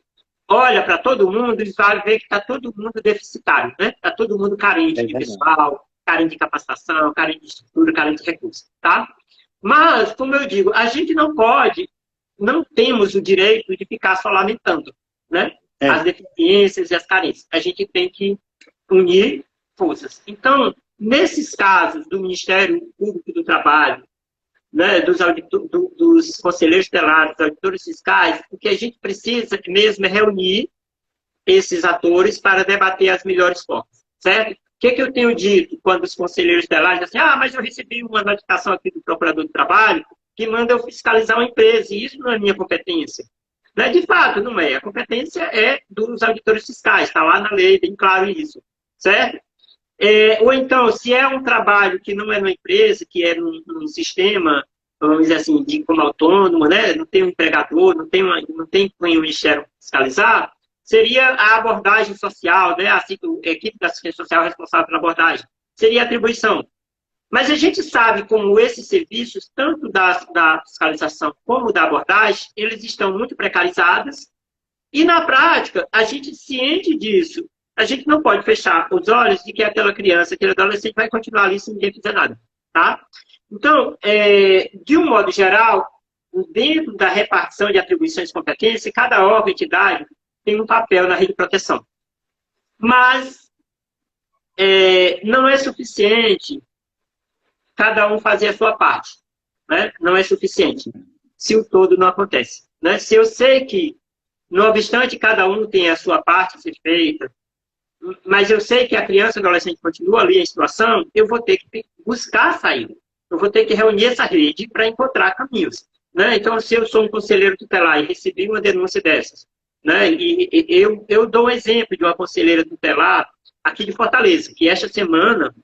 olha para todo mundo, eles vão ver que está todo mundo deficitário, né? Está todo mundo carente de pessoal, carente de capacitação, carente de estrutura, carente de recursos, tá? Mas, como eu digo, a gente não temos o direito de ficar só lamentando, né? As deficiências e as carências. A gente tem que unir forças. Então, nesses casos do Ministério Público do Trabalho, né, dos conselheiros tutelares, dos auditores fiscais, o que a gente precisa mesmo é reunir esses atores para debater as melhores formas, certo? O que eu tenho dito quando os conselheiros tutelares dizem assim, mas eu recebi uma notificação aqui do procurador do trabalho que manda eu fiscalizar uma empresa, e isso não é minha competência. Né? De fato, não é. A competência é dos auditores fiscais, está lá na lei, bem claro isso, certo? Ou então, se é um trabalho que não é numa empresa, que é num sistema, vamos dizer assim, como autônomo, né? Não tem um empregador, não tem quem o ministério fiscalizar, seria a abordagem social, né? A equipe da assistência social responsável pela abordagem. Seria a atribuição. Mas a gente sabe como esses serviços, tanto da fiscalização como da abordagem, eles estão muito precarizados. E, na prática, a gente ciente disso, a gente não pode fechar os olhos de que aquela criança, aquele adolescente vai continuar ali se ninguém fizer nada. Tá? Então, de um modo geral, dentro da repartição de atribuições e competências, cada órgão e entidade tem um papel na rede de proteção. Mas não é suficiente cada um fazer a sua parte. Né? Não é suficiente se o todo não acontece. Né? Se eu sei que, não obstante cada um tem a sua parte a ser feita, mas eu sei que a criança e o adolescente continua ali em situação, eu vou ter que buscar a saída. Eu vou ter que reunir essa rede para encontrar caminhos. Né? Então, se eu sou um conselheiro tutelar e recebi uma denúncia dessas, né? E eu dou um exemplo de uma conselheira tutelar aqui de Fortaleza, que esta semana,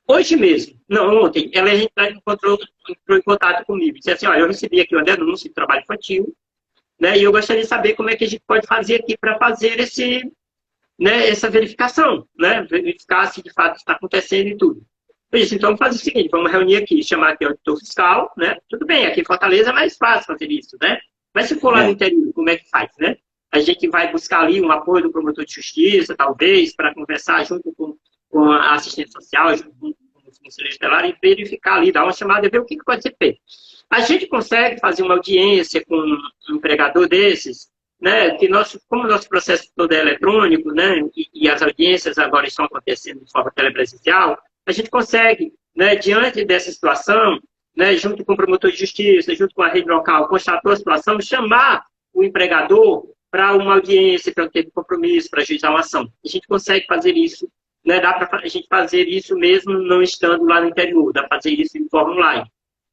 hoje mesmo, não, ontem, ela entrou em contato comigo. Disse assim, olha, eu recebi aqui uma denúncia de trabalho infantil, né, e eu gostaria de saber como é que a gente pode fazer aqui para fazer essa verificação, né, verificar se de fato está acontecendo e tudo. Eu disse, então vamos fazer o seguinte, vamos reunir aqui, chamar aqui o auditor fiscal, né, tudo bem, aqui em Fortaleza é mais fácil fazer isso, né, mas se for lá no interior, como é que faz, né? A gente vai buscar ali um apoio do promotor de justiça, talvez, para conversar junto com a assistente social, junto com os conselheiros tutelares, e verificar ali, dar uma chamada e ver o que pode ser feito. A gente consegue fazer uma audiência com um empregador desses, né, que como o nosso processo todo é eletrônico, né, e as audiências agora estão acontecendo de forma telepresencial, a gente consegue, né, diante dessa situação, né, junto com o promotor de justiça, junto com a rede local, constatou a situação, chamar o empregador para uma audiência, para ter compromisso, para ajuizar uma ação. A gente consegue fazer isso, né, dá para a gente fazer isso mesmo não estando lá no interior, dá para fazer isso de forma online.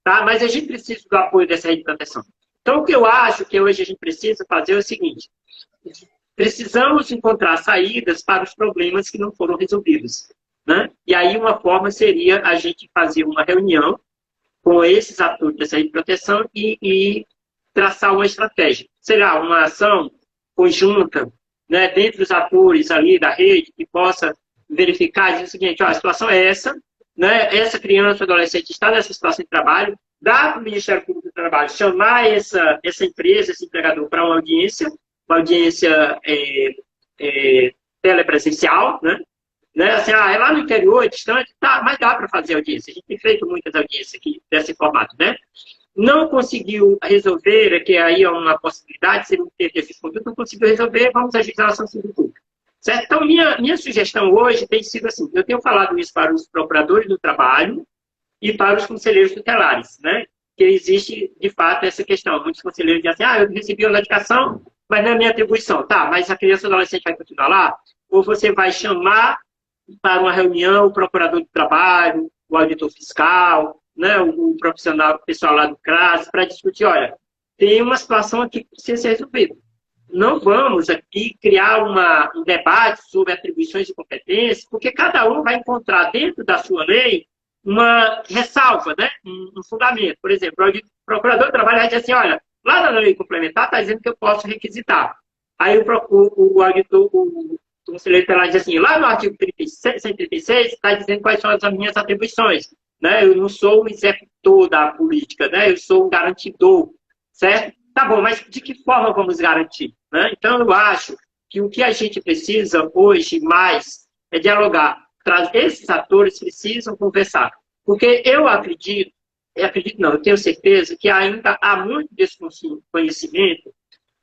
Tá? Mas a gente precisa do apoio dessa rede de proteção. Então, o que eu acho que hoje a gente precisa fazer é o seguinte, precisamos encontrar saídas para os problemas que não foram resolvidos. Né? E aí uma forma seria a gente fazer uma reunião com esses atores dessa rede de proteção e traçar uma estratégia. Será uma ação conjunta, né, dentre os atores ali da rede, que possa verificar e dizer o seguinte, a situação é essa, né, essa criança ou adolescente está nessa situação de trabalho, dá para o Ministério Público do Trabalho chamar essa empresa, esse empregador, para uma audiência telepresencial, né, assim, é lá no interior, é distante, tá, mas dá para fazer audiência. A gente tem feito muitas audiências aqui desse formato, né? Não conseguiu resolver, que aí é uma possibilidade, se não ter esse conduto, não conseguiu resolver, vamos ajuizar a ação civil pública. Certo? Então, minha sugestão hoje tem sido assim, eu tenho falado isso para os procuradores do trabalho e para os conselheiros tutelares, né? Que existe, de fato, essa questão. Muitos conselheiros dizem assim, eu recebi uma notificação, mas não é minha atribuição. Tá, mas a criança ou adolescente vai continuar lá? Ou você vai chamar para uma reunião o procurador do trabalho, o auditor fiscal, né, o profissional, o pessoal lá do CRAS, para discutir, olha, tem uma situação aqui que precisa ser resolvida. Não vamos aqui criar um debate sobre atribuições e competências, porque cada um vai encontrar dentro da sua lei uma ressalva, né, um fundamento. Por exemplo, o procurador do trabalho vai dizer assim, olha, lá na lei complementar está dizendo que eu posso requisitar. Aí o auditor, o conselheiro tutelar diz assim, lá no artigo 136 está dizendo quais são as minhas atribuições. Né? Eu não sou um executor da política, né? Eu sou um garantidor, certo? Tá bom, mas de que forma vamos garantir? Né? Então, eu acho que o que a gente precisa hoje mais é dialogar. Esses atores precisam conversar. Porque eu eu tenho certeza que ainda há muito desconhecimento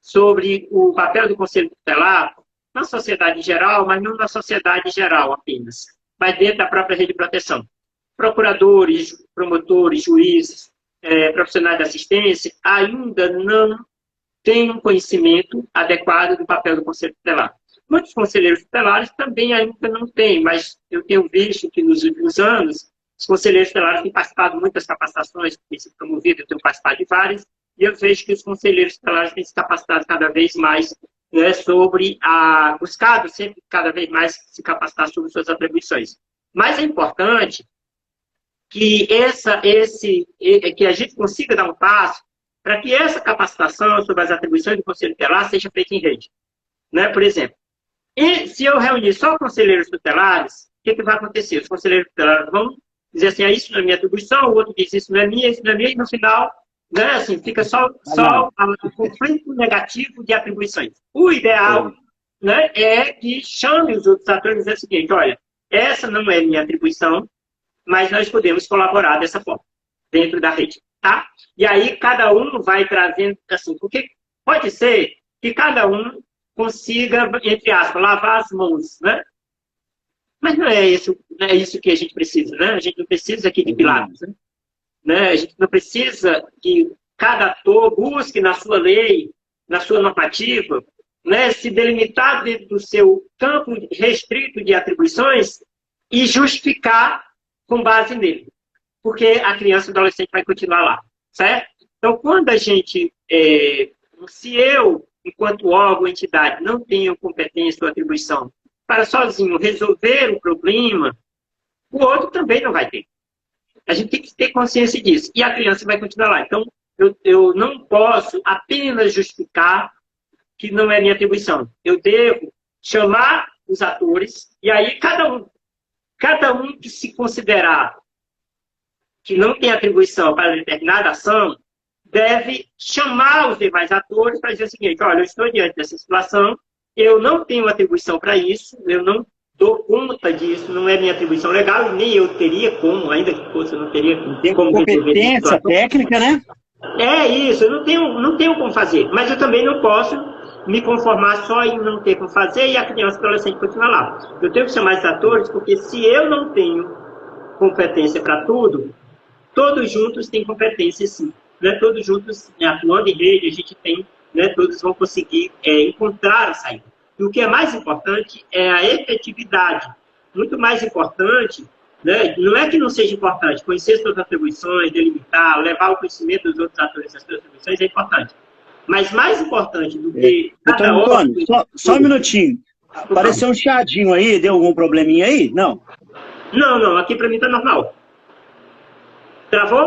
sobre o papel do Conselho Tutelar na sociedade em geral, mas não na sociedade em geral apenas, mas dentro da própria rede de proteção. Procuradores, promotores, juízes, profissionais de assistência ainda não têm um conhecimento adequado do papel do Conselho Tutelar. Muitos conselheiros tutelares também ainda não têm, mas eu tenho visto que nos últimos anos os conselheiros tutelares têm participado muito das capacitações, têm sido promovidos, eu tenho participado de várias, e eu vejo que os conselheiros tutelares têm se capacitado cada vez mais, né, buscado sempre cada vez mais se capacitar sobre suas atribuições. Mas é importante que que a gente consiga dar um passo para que essa capacitação sobre as atribuições do Conselho Tutelar seja feita em rede. Né? Por exemplo, se eu reunir só conselheiros tutelares, o que vai acontecer? Os conselheiros tutelares vão dizer assim, isso não é minha atribuição, o outro diz, isso não é minha, e no final, né, assim, fica só um conflito negativo de atribuições. O ideal, né, é que chame os outros atores e dizer o seguinte, olha, essa não é minha atribuição, mas nós podemos colaborar dessa forma, dentro da rede, tá? E aí cada um vai trazendo, assim, porque pode ser que cada um consiga, entre aspas, lavar as mãos, né? Mas não é isso que a gente precisa, né? A gente não precisa aqui de pilares, né? A gente não precisa que cada ator busque na sua lei, na sua normativa, né, se delimitar dentro do seu campo restrito de atribuições e justificar com base nele. Porque a criança e o adolescente vai continuar lá, certo? Então, quando a gente, se eu, enquanto órgão, entidade, não tenho competência ou atribuição para sozinho resolver o problema, o outro também não vai ter. A gente tem que ter consciência disso. E a criança vai continuar lá. Então, eu não posso apenas justificar que não é minha atribuição. Eu devo chamar os atores, e aí cada um que se considerar que não tem atribuição para determinada ação, deve chamar os demais atores para dizer o seguinte, olha, eu estou diante dessa situação, eu não tenho atribuição para isso, eu não dou conta disso, não é minha atribuição legal, nem eu teria como, ainda que fosse, eu não teria como... Competência técnica, né? É isso, eu não tenho como fazer, mas eu também não posso me conformar só em não ter como fazer e a criança e o adolescente continuar lá. Eu tenho que chamar esses atores, porque se eu não tenho competência para tudo, todos juntos têm competência sim. Né? Todos juntos, né, atuando em rede, a gente tem, né, todos vão conseguir encontrar a saída. E o que é mais importante é a efetividade. Muito mais importante, né, não é que não seja importante, conhecer suas atribuições, delimitar, levar o conhecimento dos outros atores às suas atribuições é importante. Mas mais importante do que... Doutor Antônio, só um minutinho. Apareceu um chiadinho aí, deu algum probleminha aí? Não? Não, aqui para mim tá normal. Travou?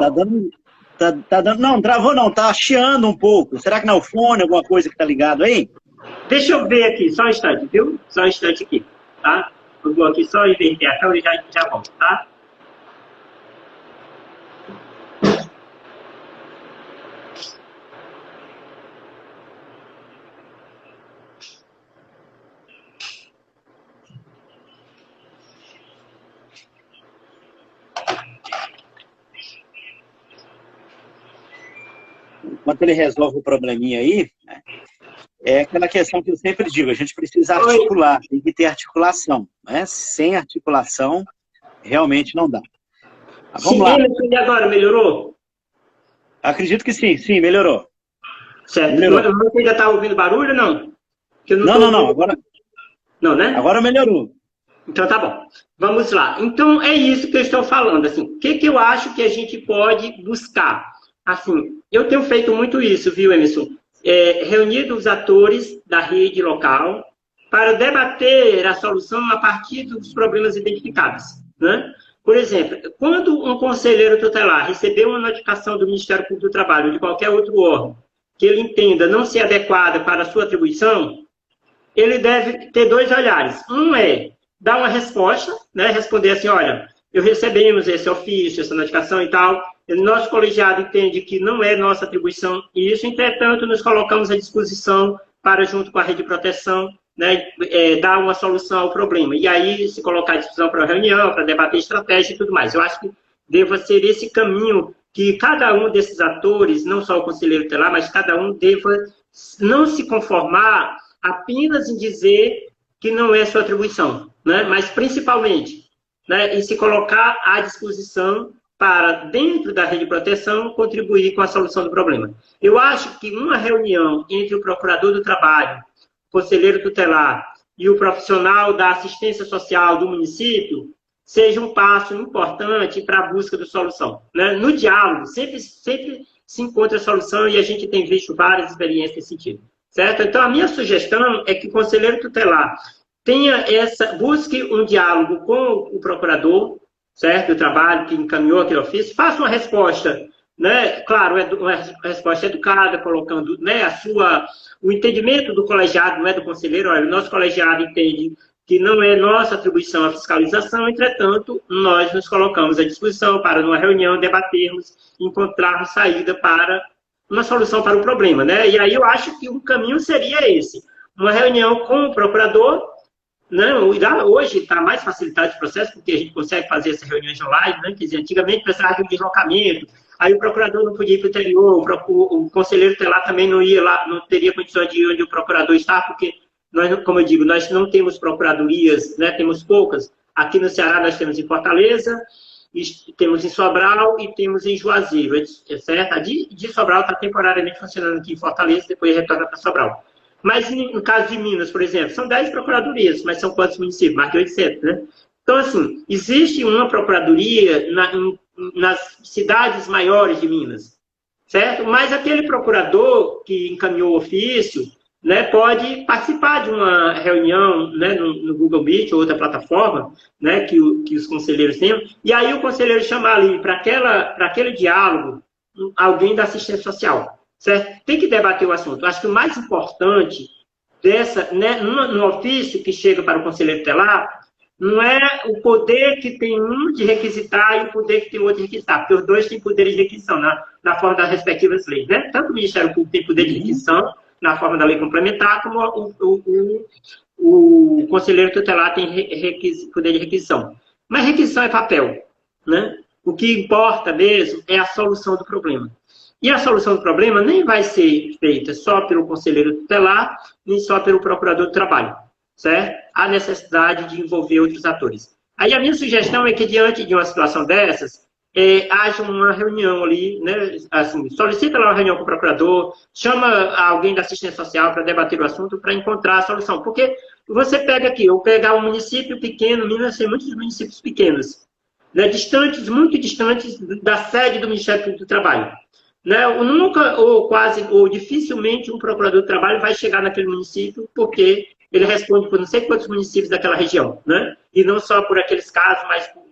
Tá dando, não, travou não, tá chiando um pouco. Será que não é o fone, alguma coisa que tá ligado aí? Deixa eu ver aqui, só um instante, viu? Só um instante aqui, tá? Eu vou aqui só inverter a câmera e já volto, tá? Enquanto ele resolve o probleminha aí, né, é aquela questão que eu sempre digo, a gente precisa articular, tem que ter articulação, né? Sem articulação, realmente não dá. Mas vamos lá. E agora, melhorou? Acredito que sim, melhorou. Certo. Melhorou. Você ainda está ouvindo barulho ou não? Não, agora... Não, né? Agora melhorou. Então tá bom. Vamos lá. Então é isso que eu estou falando. Assim, o que eu acho que a gente pode buscar? Assim, eu tenho feito muito isso, viu, Emerson? Reunido os atores da rede local para debater a solução a partir dos problemas identificados, né? Por exemplo, quando um conselheiro tutelar receber uma notificação do Ministério Público do Trabalho ou de qualquer outro órgão que ele entenda não ser adequada para a sua atribuição, ele deve ter dois olhares. Um é dar uma resposta, né? Responder assim, olha, recebemos esse ofício, essa notificação e tal, nosso colegiado entende que não é nossa atribuição isso, entretanto, nos colocamos à disposição para, junto com a rede de proteção, né, dar uma solução ao problema. E aí, se colocar à disposição para a reunião, para debater estratégia e tudo mais. Eu acho que deva ser esse caminho que cada um desses atores, não só o conselheiro tutelar, mas cada um deva não se conformar apenas em dizer que não é sua atribuição, né, mas principalmente, né, em se colocar à disposição para, dentro da rede de proteção, contribuir com a solução do problema. Eu acho que uma reunião entre o procurador do trabalho, o conselheiro tutelar e o profissional da assistência social do município seja um passo importante para a busca de solução. Né? No diálogo, sempre se encontra a solução e a gente tem visto várias experiências nesse sentido. Certo? Então, a minha sugestão é que o conselheiro tutelar busque um diálogo com o procurador, certo? Do trabalho que encaminhou aquele ofício, faça uma resposta, né? Claro, uma resposta educada, colocando, né, o entendimento do colegiado, não é do conselheiro. Olha, o nosso colegiado entende que não é nossa atribuição a fiscalização, entretanto, nós nos colocamos à disposição para, numa reunião, debatermos, encontrarmos saída para uma solução para o problema, né? E aí eu acho que um caminho seria esse, uma reunião com o procurador, né? Hoje está mais facilitado esse processo, porque a gente consegue fazer essas reuniões online, né? Quer dizer, antigamente precisava de um deslocamento, aí o procurador não podia ir para o interior, o conselheiro tutelar também não ia lá, não teria condições de ir onde o procurador está, porque nós, como eu digo, nós não temos procuradorias, né? Temos poucas. Aqui no Ceará nós temos em Fortaleza, temos em Sobral e temos em Juazeiro, certo? A de Sobral está temporariamente funcionando aqui em Fortaleza, depois retorna para Sobral. Mas no caso de Minas, por exemplo, são 10 procuradorias, mas são quantos municípios? Mais de 800, né? Então, assim, existe uma procuradoria nas cidades maiores de Minas, certo? Mas aquele procurador que encaminhou o ofício, né, pode participar de uma reunião, né, no Google Meet ou outra plataforma, né, que os conselheiros tenham, e aí o conselheiro chamar ali para aquele diálogo alguém da assistência social, certo? Tem que debater o assunto. Acho que o mais importante né, no ofício que chega para o conselheiro tutelar não é o poder que tem um de requisitar e o poder que tem o outro de requisitar, porque os dois têm poderes de requisição na forma das respectivas leis, né? Tanto o Ministério Público tem poder de requisição na forma da lei complementar, como o conselheiro tutelar tem poder de requisição. Mas requisição é papel, né? O que importa mesmo é a solução do problema. E a solução do problema nem vai ser feita só pelo conselheiro tutelar, nem só pelo procurador do trabalho, certo? Há necessidade de envolver outros atores. Aí a minha sugestão é que, diante de uma situação dessas, haja uma reunião ali, né? Assim, solicita lá uma reunião com o procurador, chama alguém da assistência social para debater o assunto, para encontrar a solução. Porque você pega aqui, eu pegar um município pequeno, Minas tem muitos municípios pequenos, né? Distantes, muito distantes da sede do Ministério Público do Trabalho. Né? Nunca, ou quase, ou dificilmente, um procurador do trabalho vai chegar naquele município, porque ele responde por não sei quantos municípios daquela região, né? E não só por aqueles casos, mas por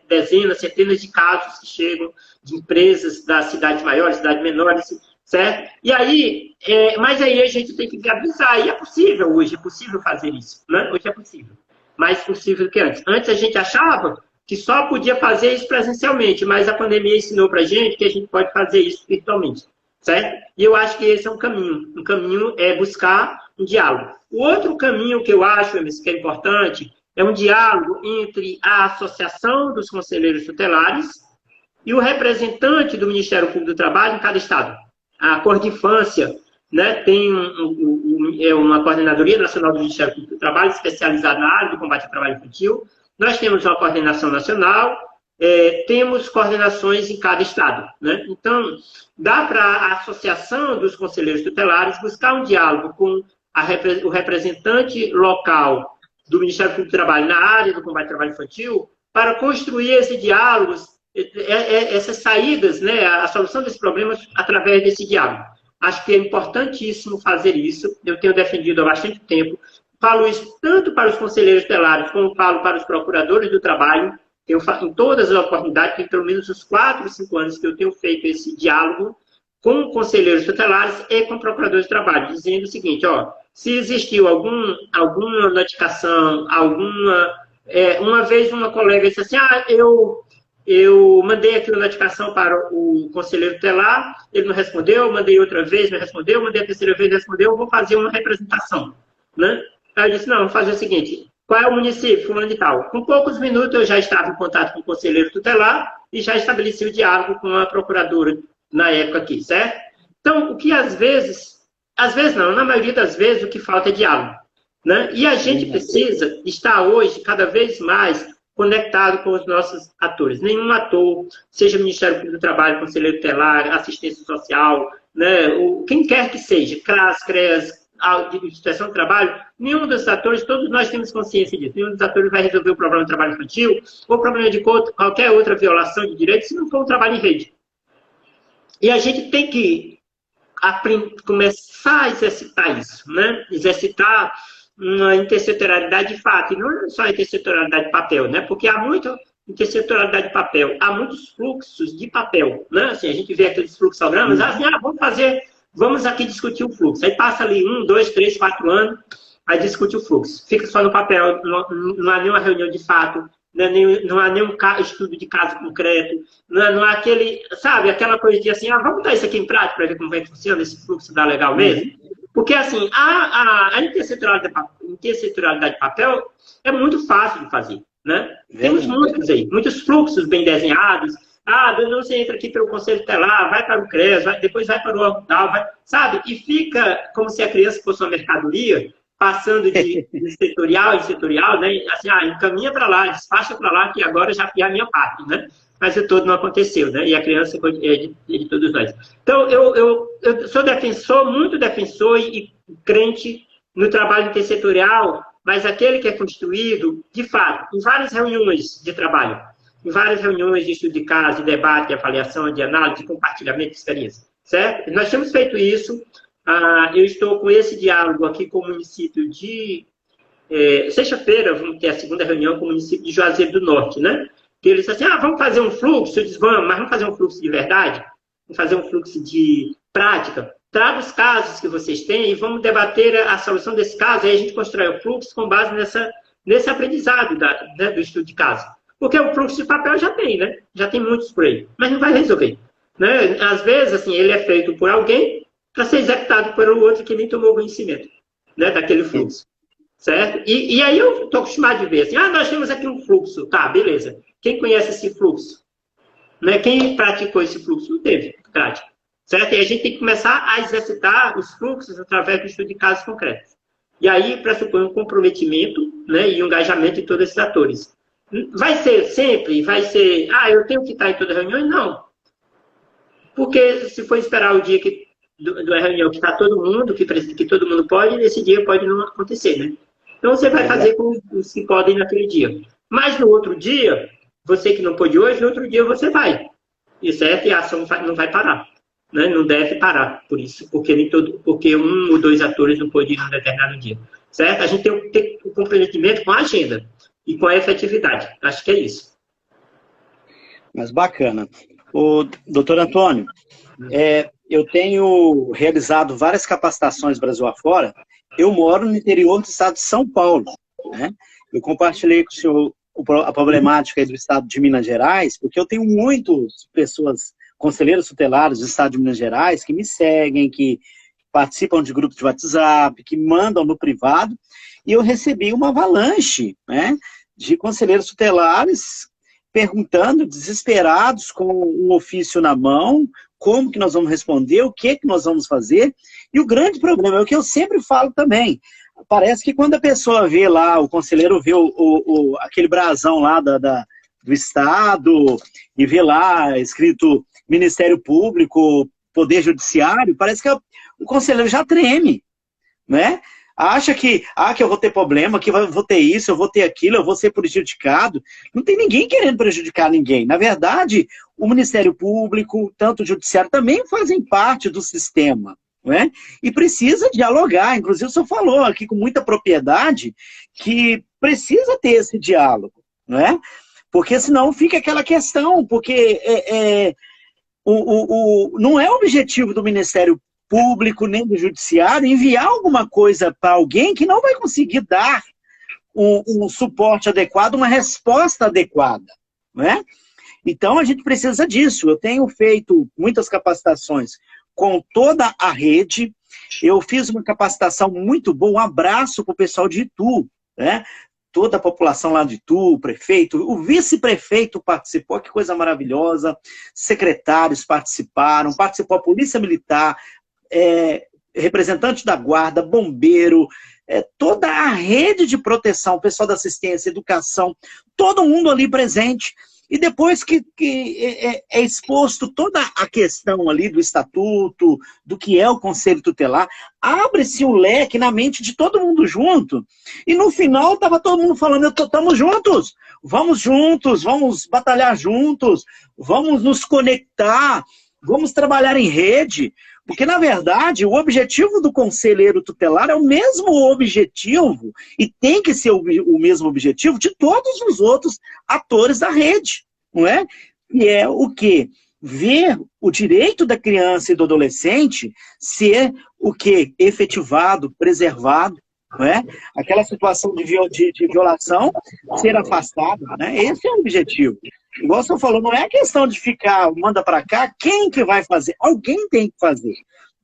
dezenas, centenas de casos que chegam de empresas das cidades maiores, cidades menores, certo? E aí, mas aí a gente tem que viabilizar, e é possível hoje, é possível fazer isso, né? Hoje é possível, mais possível do que antes. Antes a gente achava que só podia fazer isso presencialmente, mas a pandemia ensinou para a gente que a gente pode fazer isso virtualmente, certo? E eu acho que esse é um caminho. Um caminho é buscar um diálogo. O outro caminho que eu acho, Emerson, que é importante, é um diálogo entre a Associação dos Conselheiros Tutelares e o representante do Ministério Público do Trabalho em cada estado. A Cordinfância, né, tem uma Coordenadoria Nacional do Ministério Público do Trabalho especializada na área do combate ao trabalho infantil. Nós temos uma coordenação nacional, temos coordenações em cada estado, né? Então, dá para a Associação dos Conselheiros Tutelares buscar um diálogo com o representante local do Ministério Público do Trabalho na área do combate ao trabalho infantil, para construir esse diálogo, essas saídas, né, a solução desses problemas através desse diálogo. Acho que é importantíssimo fazer isso, eu tenho defendido há bastante tempo. Falo isso tanto para os conselheiros tutelares, como falo para os procuradores do trabalho. Eu faço em todas as oportunidades, tem pelo menos uns 4 ou 5 anos que eu tenho feito esse diálogo com conselheiros tutelares e com procuradores do trabalho, dizendo o seguinte, ó, se existiu alguma notificação, uma vez uma colega disse assim, eu mandei aqui uma notificação para o conselheiro tutelar, ele não respondeu, mandei outra vez, não respondeu, mandei a terceira vez, não respondeu, eu vou fazer uma representação, né? Aí eu disse, não, vamos fazer o seguinte, qual é o município, fulano e tal? Com poucos minutos eu já estava em contato com o conselheiro tutelar e já estabeleci o diálogo com a procuradora na época aqui, certo? Então, o que às vezes não, na maioria das vezes o que falta é diálogo, né? E a gente precisa estar hoje cada vez mais conectado com os nossos atores. Nenhum ator, seja Ministério Público do Trabalho, Conselheiro Tutelar, Assistência Social, né, quem quer que seja, CRAS, CREAS, de Instituição de Trabalho, nenhum dos atores, todos nós temos consciência disso, nenhum dos atores vai resolver o problema do trabalho infantil ou o problema de qualquer outra violação de direitos se não for um trabalho em rede. E a gente tem que começar a exercitar isso, né? Exercitar uma intersetorialidade de fato, e não só a intersetorialidade de papel, né? Porque há muita intersetorialidade de papel, há muitos fluxos de papel, né? Assim, a gente vê aqueles fluxogramas, assim, vamos aqui discutir o fluxo. Aí passa ali 1, 2, 3, 4 anos, aí discute o fluxo. Fica só no papel, não há nenhuma reunião de fato, não há nenhum estudo de caso concreto, não há aquele, sabe, aquela coisa de assim, vamos botar isso aqui em prática para ver como é que funciona, esse fluxo dá legal mesmo? Porque, assim, a intersetorialidade de papel é muito fácil de fazer, né? Temos muitos aí, muitos fluxos bem desenhados. Você entra aqui pelo Conselho Tutelar, vai para o CREAS, depois vai para o órgão tal, sabe? E fica como se a criança fosse uma mercadoria, passando de setorial em setorial, né? Assim, encaminha para lá, despacha para lá, que agora já fiz a minha parte, né? Mas o todo não aconteceu, né? E a criança é de todos nós. Então, eu sou defensor, muito defensor e crente no trabalho intersetorial, mas aquele que é construído, de fato, em várias reuniões de trabalho, em várias reuniões de estudo de caso, de debate, de avaliação, de análise, de compartilhamento de experiência, certo? Nós temos feito isso. Eu estou com esse diálogo aqui com o município de... sexta-feira, vamos ter a segunda reunião com o município de Juazeiro do Norte, né? Que eles disseram assim, vamos fazer um fluxo? Eu disse, vamos, mas vamos fazer um fluxo de verdade? Vamos fazer um fluxo de prática? Traga os casos que vocês têm e vamos debater a solução desse caso. Aí a gente constrói o fluxo com base nesse aprendizado do estudo de caso. Porque o fluxo de papel já tem, né? Já tem muitos por aí, mas não vai resolver. Né? Às vezes, assim, ele é feito por alguém para ser executado por outro que nem tomou conhecimento, né, daquele fluxo. Certo? E aí eu estou acostumado de ver assim, nós temos aqui um fluxo. Tá, beleza. Quem conhece esse fluxo? Né? Quem praticou esse fluxo? Não teve prática. Certo? E a gente tem que começar a exercitar os fluxos através do estudo de casos concretos. E aí pressupõe um comprometimento, né, e um engajamento de todos esses atores. Vai ser sempre? Vai ser, eu tenho que estar em toda reunião? Não. Porque se for esperar o dia da reunião que está todo mundo, que todo mundo pode, nesse dia pode não acontecer, né? Então você vai fazer com os que podem naquele dia. Mas no outro dia, você que não pôde hoje, no outro dia você vai. E certo? E a ação não vai parar. Né? Não deve parar por isso, porque um ou dois atores não pôde ir num determinado dia. Certo? A gente tem que ter um comprometimento com a agenda e com a efetividade. Acho que é isso. Mas bacana. Doutor Antônio, eu tenho realizado várias capacitações Brasil afora. Eu moro no interior do estado de São Paulo. Né? Eu compartilhei com o senhor a problemática do estado de Minas Gerais, porque eu tenho muitas pessoas, conselheiros tutelares do estado de Minas Gerais, que me seguem, que participam de grupos de WhatsApp, que mandam no privado, e eu recebi uma avalanche, né, de conselheiros tutelares perguntando, desesperados, com um ofício na mão, como que nós vamos responder, o que nós vamos fazer. E o grande problema é o que eu sempre falo também. Parece que quando a pessoa vê lá, o conselheiro vê aquele brasão lá do Estado, e vê lá escrito Ministério Público, Poder Judiciário, parece que o conselheiro já treme, né? Acha que eu vou ter problema, que eu vou ter isso, eu vou ter aquilo, eu vou ser prejudicado. Não tem ninguém querendo prejudicar ninguém. Na verdade, o Ministério Público, tanto o Judiciário, também fazem parte do sistema. Né? E precisa dialogar. Inclusive, o senhor falou aqui com muita propriedade que precisa ter esse diálogo. Né? Porque senão fica aquela questão, porque não é o objetivo do Ministério Público nem do Judiciário enviar alguma coisa para alguém que não vai conseguir dar um suporte adequado, uma resposta adequada. Né? Então, a gente precisa disso. Eu tenho feito muitas capacitações com toda a rede. Eu fiz uma capacitação muito boa, um abraço para o pessoal de Itu, né? Toda a população lá de Itu, o prefeito, o vice-prefeito participou, que coisa maravilhosa, secretários participaram, participou a Polícia Militar, representante da Guarda, bombeiro, toda a rede de proteção, o pessoal da assistência, educação, todo mundo ali presente. E depois que é exposto toda a questão ali do estatuto, do que é o Conselho Tutelar, abre-se o leque na mente de todo mundo junto. E no final estava todo mundo falando, estamos juntos, vamos batalhar juntos, vamos nos conectar, vamos trabalhar em rede. Porque, na verdade, o objetivo do conselheiro tutelar é o mesmo objetivo, e tem que ser o mesmo objetivo de todos os outros atores da rede, não é? E é o quê? Ver o direito da criança e do adolescente ser o quê? Efetivado, preservado, não é? Aquela situação de violação ser afastada, né? Esse é o objetivo. Igual você falou, não é questão de ficar, manda para cá, quem que vai fazer? Alguém tem que fazer.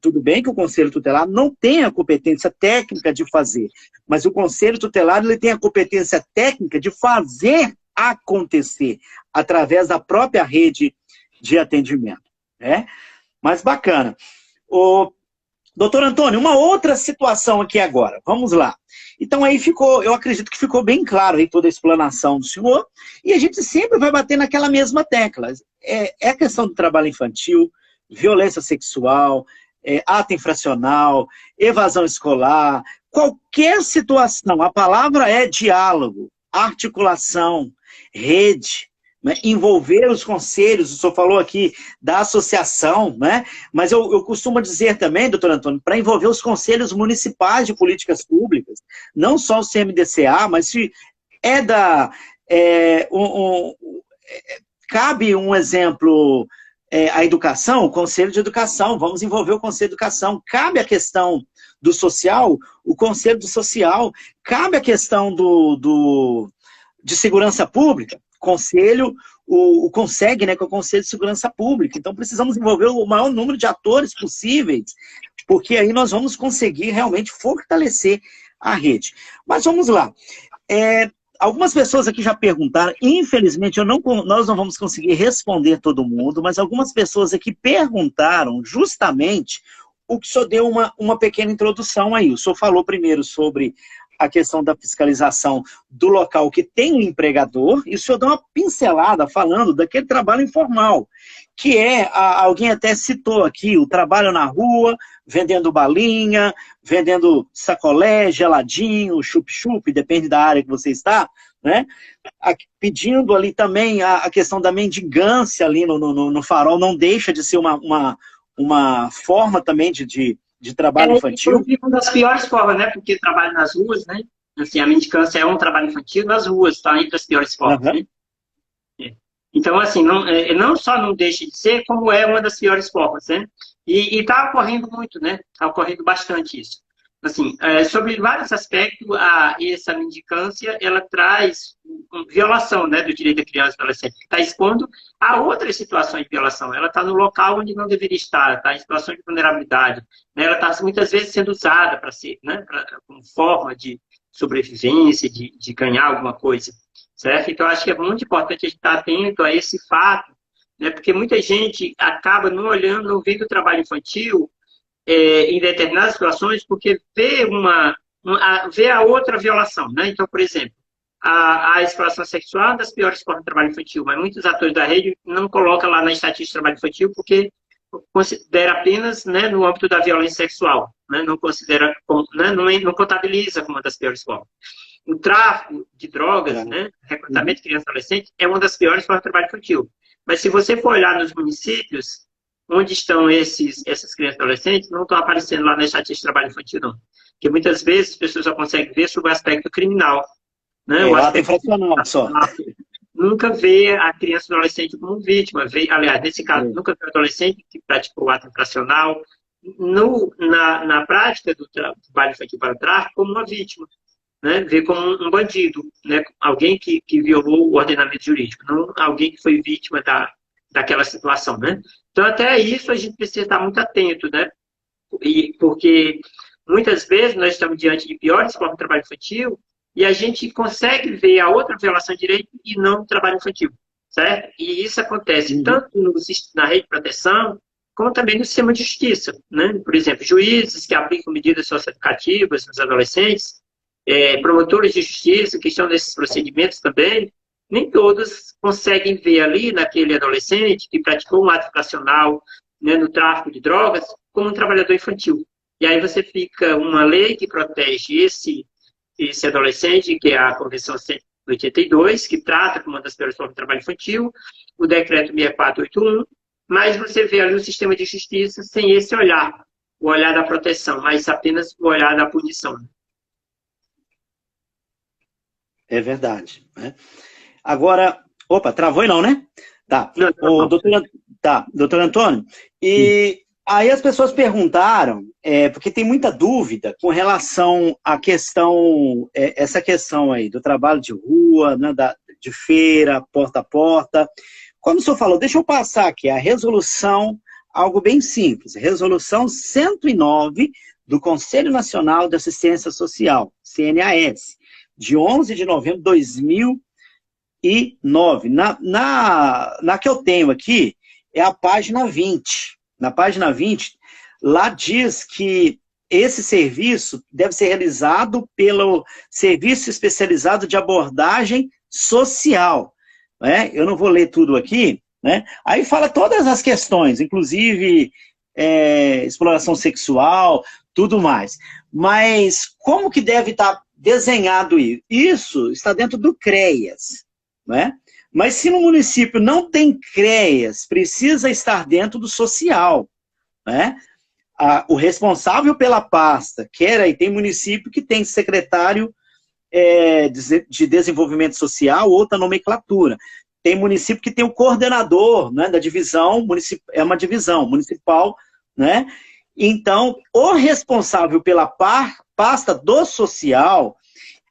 Tudo bem que o Conselho Tutelar não tem a competência técnica de fazer, mas o Conselho Tutelar ele tem a competência técnica de fazer acontecer, através da própria rede de atendimento. Né? Mas bacana. Doutor Antônio, uma outra situação aqui agora. Vamos lá. Então aí ficou, eu acredito que ficou bem claro aí toda a explanação do senhor, e a gente sempre vai bater naquela mesma tecla. É a questão do trabalho infantil, violência sexual, ato infracional, evasão escolar, qualquer situação, a palavra é diálogo, articulação, rede, né? Envolver os conselhos, o senhor falou aqui da associação, né? Mas eu costumo dizer também, doutor Antônio, para envolver os conselhos municipais de políticas públicas, não só o CMDCA, mas se é cabe um exemplo, a educação, o conselho de educação, vamos envolver o conselho de educação, cabe a questão do social, o conselho do social, cabe a questão de segurança pública, conselho, o CONSEG, né, que é o Conselho de Segurança Pública. Então precisamos envolver o maior número de atores possíveis, porque aí nós vamos conseguir realmente fortalecer a rede. Mas vamos lá. Algumas pessoas aqui já perguntaram, infelizmente nós não vamos conseguir responder todo mundo, mas algumas pessoas aqui perguntaram justamente o que o senhor deu uma pequena introdução aí. O senhor falou primeiro sobre a questão da fiscalização do local que tem o empregador, e o senhor deu uma pincelada falando daquele trabalho informal, que alguém até citou aqui, o trabalho na rua, vendendo balinha, vendendo sacolé, geladinho, chup-chup, depende da área que você está, né? Pedindo ali também a questão da mendigância ali no farol, não deixa de ser uma forma também de trabalho infantil. Uma das piores formas, né? Porque trabalho nas ruas, né? Assim, a mendicância é um trabalho infantil nas ruas, está entre as piores formas, né? Então, assim, não só não deixa de ser, como é uma das piores formas, né? E está ocorrendo muito, né? Está ocorrendo bastante isso. Assim, sobre vários aspectos, essa mendicância, ela traz violação, né, do direito da criança e adolescente. Está expondo a outras situações de violação. Ela está no local onde não deveria estar, está em situação de vulnerabilidade. Né? Ela está, muitas vezes, sendo usada para ser, né, como forma de sobrevivência, de ganhar alguma coisa. Certo? Então, acho que é muito importante a gente estar atento a esse fato, né? Porque muita gente acaba não olhando, não vendo o trabalho infantil em determinadas situações, porque vê a outra violação. Né? Então, por exemplo, a exploração sexual é uma das piores formas de trabalho infantil, mas muitos atores da rede não colocam lá na estatística de trabalho infantil porque considera apenas, né, no âmbito da violência sexual, né? Não considera, né, não contabiliza como uma das piores formas. O tráfico de drogas, né, recrutamento de criança e adolescente, é uma das piores formas de trabalho infantil. Mas se você for olhar nos municípios, onde estão essas crianças e adolescentes, não estão aparecendo lá na estatística de trabalho infantil, não. Porque muitas vezes as pessoas só conseguem ver sobre o aspecto criminal. Né? O aspecto infracional só. Nunca vê a criança e adolescente como vítima. Aliás, nesse caso, nunca vê o adolescente que praticou o ato infracional. Na prática do trabalho infantil para o tráfico, como uma vítima. Né? Vê como um bandido, né? Alguém que violou o ordenamento jurídico, não alguém que foi vítima daquela situação. Né? Então, até isso a gente precisa estar muito atento, né? Porque muitas vezes nós estamos diante de piores formas de trabalho infantil e a gente consegue ver a outra violação de direito e não o trabalho infantil, certo? E isso acontece tanto na rede de proteção como também no sistema de justiça, né? Por exemplo, juízes que aplicam medidas socioeducativas nos adolescentes, promotores de justiça que estão nesses procedimentos também, nem todos conseguem ver ali naquele adolescente que praticou um ato infracional, né, no tráfico de drogas como um trabalhador infantil. E aí você fica uma lei que protege esse adolescente, que é a Convenção 182, que trata como uma das piores formas de trabalho infantil, o Decreto 6481, mas você vê ali o sistema de justiça sem esse olhar, o olhar da proteção, mas apenas o olhar da punição. É verdade, né? Agora, opa, travou e não, né? Tá. Não, O doutor Antônio, e aí as pessoas perguntaram, porque tem muita dúvida com relação à questão, essa questão aí do trabalho de rua, né, de feira, porta a porta. Como o senhor falou, deixa eu passar aqui a resolução, algo bem simples, resolução 109 do Conselho Nacional de Assistência Social, CNAS, de 11 de novembro de 2009. Na que eu tenho aqui, é a página 20. Na página 20, lá diz que esse serviço deve ser realizado pelo Serviço Especializado de Abordagem Social. Né? Eu não vou ler tudo aqui, né? Aí fala todas as questões, inclusive exploração sexual, tudo mais. Mas como que deve estar desenhado isso? Isso está dentro do CREAS, né? Mas se no município não tem CREAS, precisa estar dentro do social, né? O responsável pela pasta, e tem município que tem secretário de desenvolvimento social, outra nomenclatura. Tem município que tem o coordenador, né, da divisão, é uma divisão municipal, né? Então, o responsável pela pasta do social,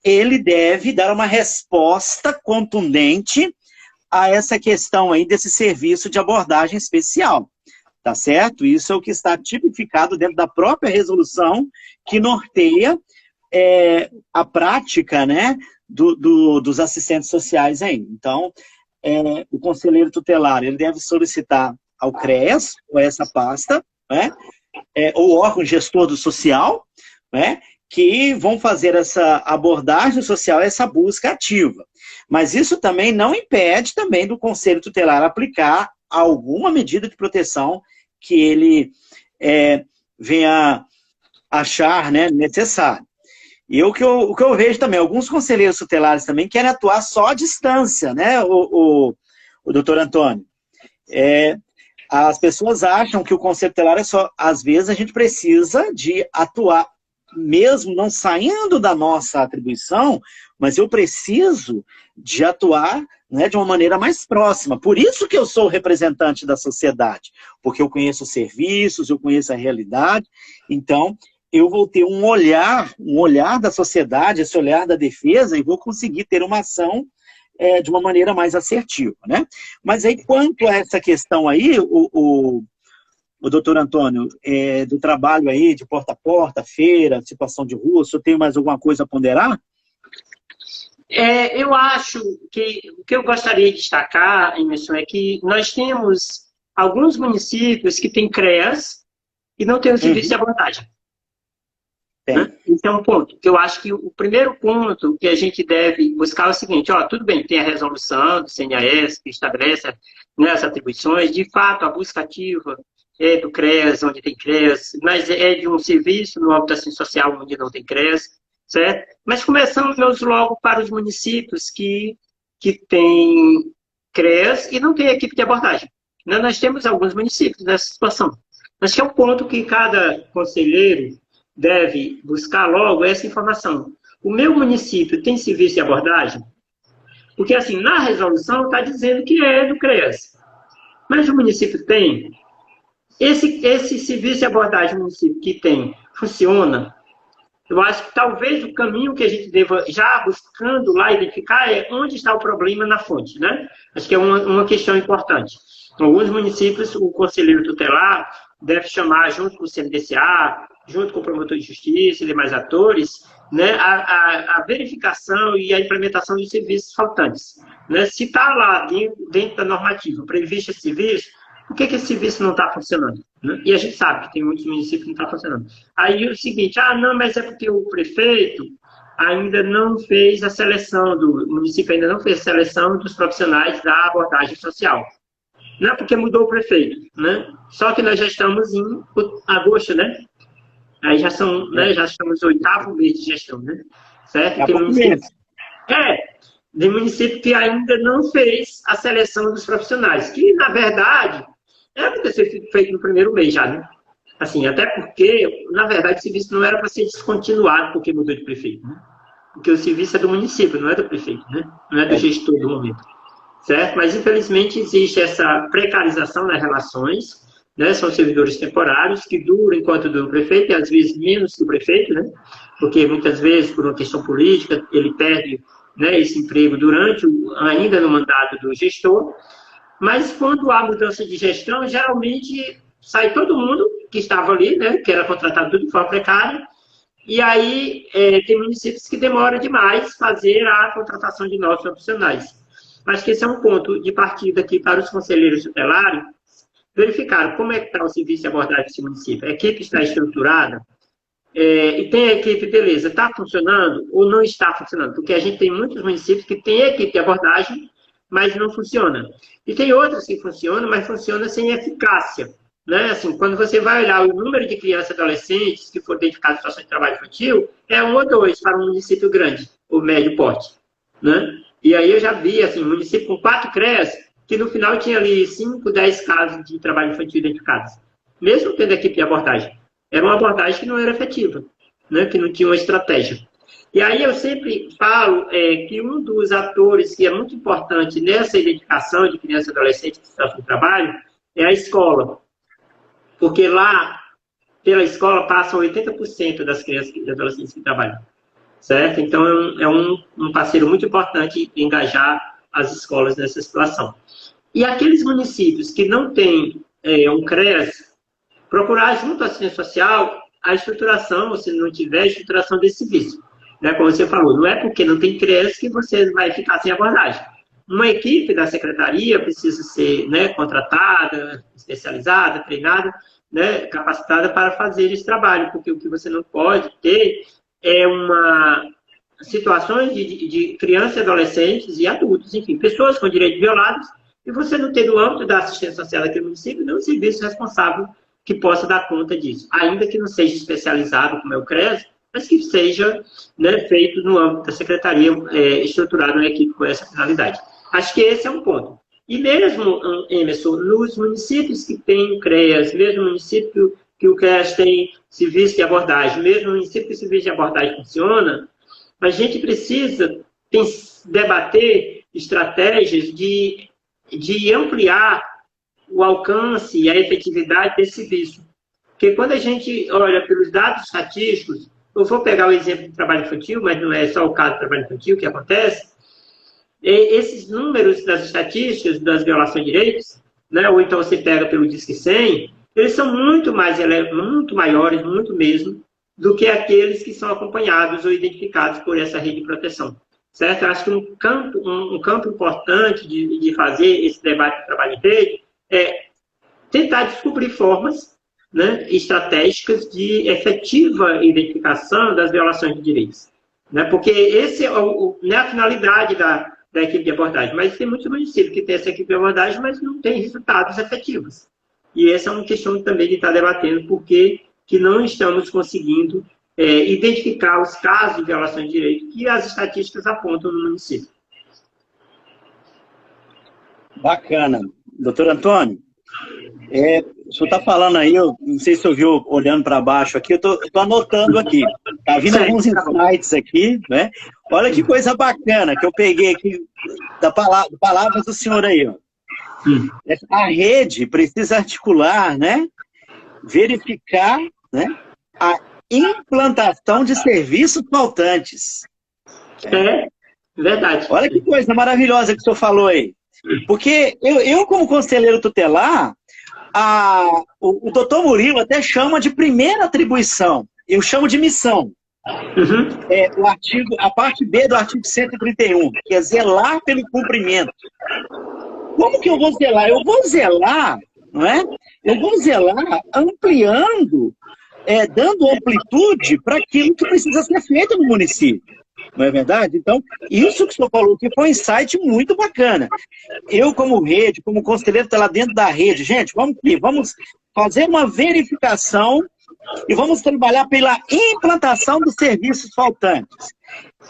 ele deve dar uma resposta contundente a essa questão aí desse serviço de abordagem especial, tá certo? Isso é o que está tipificado dentro da própria resolução que norteia a prática, né, dos assistentes sociais aí. Então, o conselheiro tutelar, ele deve solicitar ao CREAS, ou essa pasta, né, ou órgão gestor do social, né, que vão fazer essa abordagem social, essa busca ativa. Mas isso também não impede também do Conselho Tutelar aplicar alguma medida de proteção que ele venha achar, né, necessário. E o que eu vejo também, alguns conselheiros tutelares também querem atuar só à distância, né, o doutor Antônio? As pessoas acham que o Conselho Tutelar é só... Às vezes a gente precisa de atuar, mesmo não saindo da nossa atribuição, mas eu preciso de atuar, né, de uma maneira mais próxima. Por isso que eu sou o representante da sociedade, porque eu conheço os serviços, eu conheço a realidade, então eu vou ter um olhar da sociedade, esse olhar da defesa, e vou conseguir ter uma ação de uma maneira mais assertiva, né? Mas aí, quanto a essa questão aí, o doutor Antônio, do trabalho aí de porta a porta, feira, situação de rua, o senhor tem mais alguma coisa a ponderar? Eu acho que o que eu gostaria de destacar, Emerson, é que nós temos alguns municípios que têm CREAS e não têm o serviço de abordagem. Né? Esse é um ponto. Eu acho que o primeiro ponto que a gente deve buscar é o seguinte, tudo bem, tem a resolução do CNAS que estabelece, né, as atribuições, de fato, a busca ativa do CREAS, onde tem CREAS, mas é de um serviço no âmbito da assistência social onde não tem CREAS, certo? Mas começamos logo para os municípios que têm CREAS e não tem equipe de abordagem. Né? Nós temos alguns municípios nessa situação. Acho que é um ponto que cada conselheiro deve buscar logo essa informação. O meu município tem serviço de abordagem? Porque, assim, na resolução está dizendo que é do CREAS. Mas o município tem? Esse serviço de abordagem no município que tem, funciona? Eu acho que talvez o caminho que a gente deva, já buscando lá, identificar é onde está o problema na fonte, né? Acho que é uma questão importante. Em alguns municípios, o conselheiro tutelar deve chamar, junto com o CNDCA, junto com o promotor de justiça e demais atores, né, a verificação e a implementação dos serviços faltantes. Né? Se está lá dentro da normativa previsto esse serviço, Por que esse serviço não está funcionando? Né? E a gente sabe que tem muitos municípios que não estão funcionando. Aí o seguinte, não, mas é porque o prefeito ainda não fez a seleção, o município ainda não fez a seleção dos profissionais da abordagem social. Não é porque mudou o prefeito, né? Só que nós já estamos em agosto, né? Aí já são, né? Já estamos no 8º mês de gestão, né? Certo? Tem município que ainda não fez a seleção dos profissionais, que, na verdade, era para ter sido feito no primeiro mês já, né? Assim, até porque, na verdade, o serviço não era para ser descontinuado porque mudou de prefeito, né? Porque o serviço é do município, não é do prefeito, né? Não é do gestor do momento, certo? Mas, infelizmente, existe essa precarização nas relações, né? São servidores temporários que duram enquanto dura o prefeito e, às vezes, menos que o prefeito, né? Porque, muitas vezes, por uma questão política, ele perde, né, esse emprego ainda no mandato do gestor. Mas quando há mudança de gestão, geralmente sai todo mundo que estava ali, né, que era contratado tudo de forma precária, e aí tem municípios que demoram demais fazer a contratação de novos profissionais. Acho que esse é um ponto de partida aqui para os conselheiros tutelares verificar como é que está o serviço de abordagem desse município. A equipe está estruturada, e tem a equipe, beleza, está funcionando ou não está funcionando? Porque a gente tem muitos municípios que têm equipe de abordagem, mas não funciona. E tem outros que funcionam, mas funciona sem eficácia. Né? Assim, quando você vai olhar o número de crianças e adolescentes que foram dedicados à situação de trabalho infantil, é 1 ou 2 para um município grande, ou médio porte. Né? E aí eu já vi, assim, um município com 4 CREAs, que no final tinha ali 5, 10 casos de trabalho infantil identificados. Mesmo tendo equipe de abordagem. Era uma abordagem que não era efetiva, né? Que não tinha uma estratégia. E aí eu sempre falo que um dos atores que é muito importante nessa identificação de criança e adolescente que está no trabalho é a escola. Porque lá, pela escola, passam 80% das crianças e adolescentes que trabalham. Certo? Então, é um parceiro muito importante engajar as escolas nessa situação. E aqueles municípios que não têm um CREAS, procurar junto à assistência social a estruturação, ou se não tiver, a estruturação desse serviço. Né? Como você falou, não é porque não tem CREAS que você vai ficar sem abordagem. Uma equipe da secretaria precisa ser, né, contratada, especializada, treinada, né, capacitada para fazer esse trabalho, porque o que você não pode ter é situações de crianças, adolescentes e adultos, enfim, pessoas com direitos violados, e você não ter no âmbito da assistência social daquele município nenhum serviço responsável que possa dar conta disso, ainda que não seja especializado, como é o CREAS, mas que seja, né, feito no âmbito da secretaria, estruturado uma equipe com essa finalidade. Acho que esse é um ponto. E mesmo, Emerson, nos municípios que têm CREAS, mesmo no município que o CREAS tem serviço de abordagem, mesmo no município que o serviço de abordagem funciona, a gente precisa debater estratégias de ampliar o alcance e a efetividade desse serviço. Porque quando a gente olha pelos dados estatísticos, eu vou pegar o exemplo do trabalho infantil, mas não é só o caso do trabalho infantil que acontece, esses números das estatísticas das violações de direitos, né, ou então você pega pelo Disque 100, eles são muito maiores, muito mesmo, do que aqueles que são acompanhados ou identificados por essa rede de proteção. Certo? Eu acho que um campo importante de fazer esse debate do trabalho em rede é tentar descobrir formas, né, estratégicas de efetiva identificação das violações de direitos. Né? Porque esse é não é a finalidade da equipe de abordagem, mas tem muitos municípios que têm essa equipe de abordagem, mas não tem resultados efetivos. E essa é uma questão também de estar debatendo, porque que não estamos conseguindo identificar os casos de violação de direito que as estatísticas apontam no município. Bacana. Doutor Antônio, o senhor está falando aí, eu não sei se o senhor viu olhando para baixo aqui, eu estou anotando aqui. Está vindo alguns insights aqui, né? Olha que coisa bacana que eu peguei aqui da palavra do senhor aí. Ó. A rede precisa articular, né? Verificar, né? A implantação de serviços faltantes. É verdade. Olha que coisa maravilhosa que o senhor falou aí. Porque eu como conselheiro tutelar, o doutor Murilo até chama de primeira atribuição. Eu chamo de missão. A parte B do artigo 131, que é zelar pelo cumprimento. Como que eu vou zelar? Eu vou zelar não é? Eu vou zelar ampliando, dando amplitude para aquilo que precisa ser feito no município. Não é verdade? Então, isso que o senhor falou aqui foi um insight muito bacana. Eu, como rede, como conselheiro, estou lá dentro da rede. Gente, vamos fazer uma verificação e vamos trabalhar pela implantação dos serviços faltantes.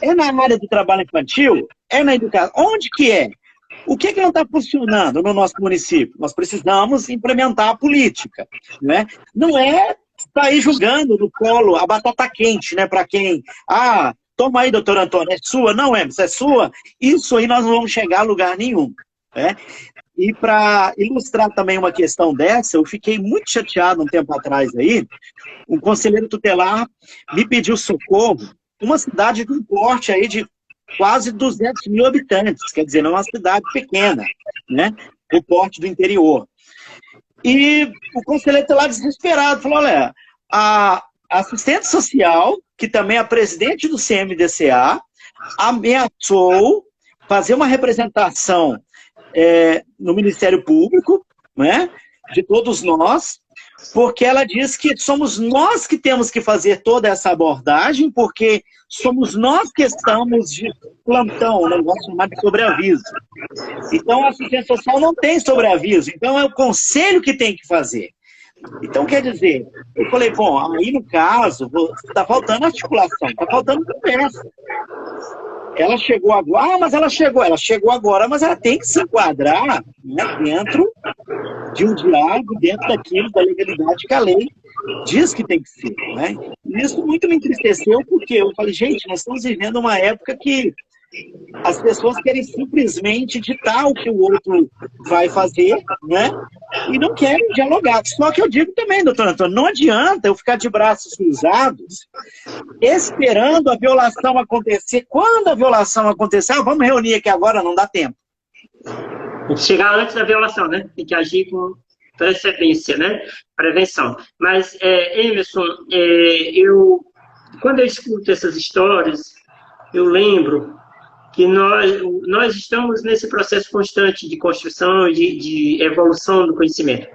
É na área do trabalho infantil? É na educação? Onde que é? O que não está funcionando no nosso município? Nós precisamos implementar a política, né? Não é sair jogando no colo a batata quente, né? Para quem... toma aí, doutor Antônio, é sua? Não, Emerson, é sua? Isso aí nós não vamos chegar a lugar nenhum, né? E para ilustrar também uma questão dessa, eu fiquei muito chateado um tempo atrás aí, um conselheiro tutelar me pediu socorro, uma cidade de um porte aí de quase 200 mil habitantes, quer dizer, não é uma cidade pequena, né? O porte do interior. E o conselheiro está lá desesperado, falou, olha, a assistente social, que também é a presidente do CMDCA, ameaçou fazer uma representação no Ministério Público, né, de todos nós, porque ela diz que somos nós que temos que fazer toda essa abordagem, porque somos nós que estamos de plantão, um negócio chamado de sobreaviso. Então, a assistência social não tem sobreaviso, então é o conselho que tem que fazer. Então, quer dizer, eu falei, bom, aí no caso, está faltando articulação, está faltando conversa. Ela chegou agora, mas ela chegou agora, mas ela tem que se enquadrar, né, dentro de um diálogo, dentro daquilo, da legalidade que a lei diz que tem que ser, né? E isso muito me entristeceu, porque eu falei, gente, nós estamos vivendo uma época que as pessoas querem simplesmente ditar o que o outro vai fazer, né? E não querem dialogar. Só que eu digo também, doutor Antônio, não adianta eu ficar de braços cruzados esperando a violação acontecer. Quando a violação acontecer, vamos reunir aqui agora, não dá tempo. Tem que chegar antes da violação, né? Tem que agir com precedência, né? Prevenção. Mas, Emerson, quando eu escuto essas histórias, eu lembro que nós estamos nesse processo constante de construção, de evolução do conhecimento.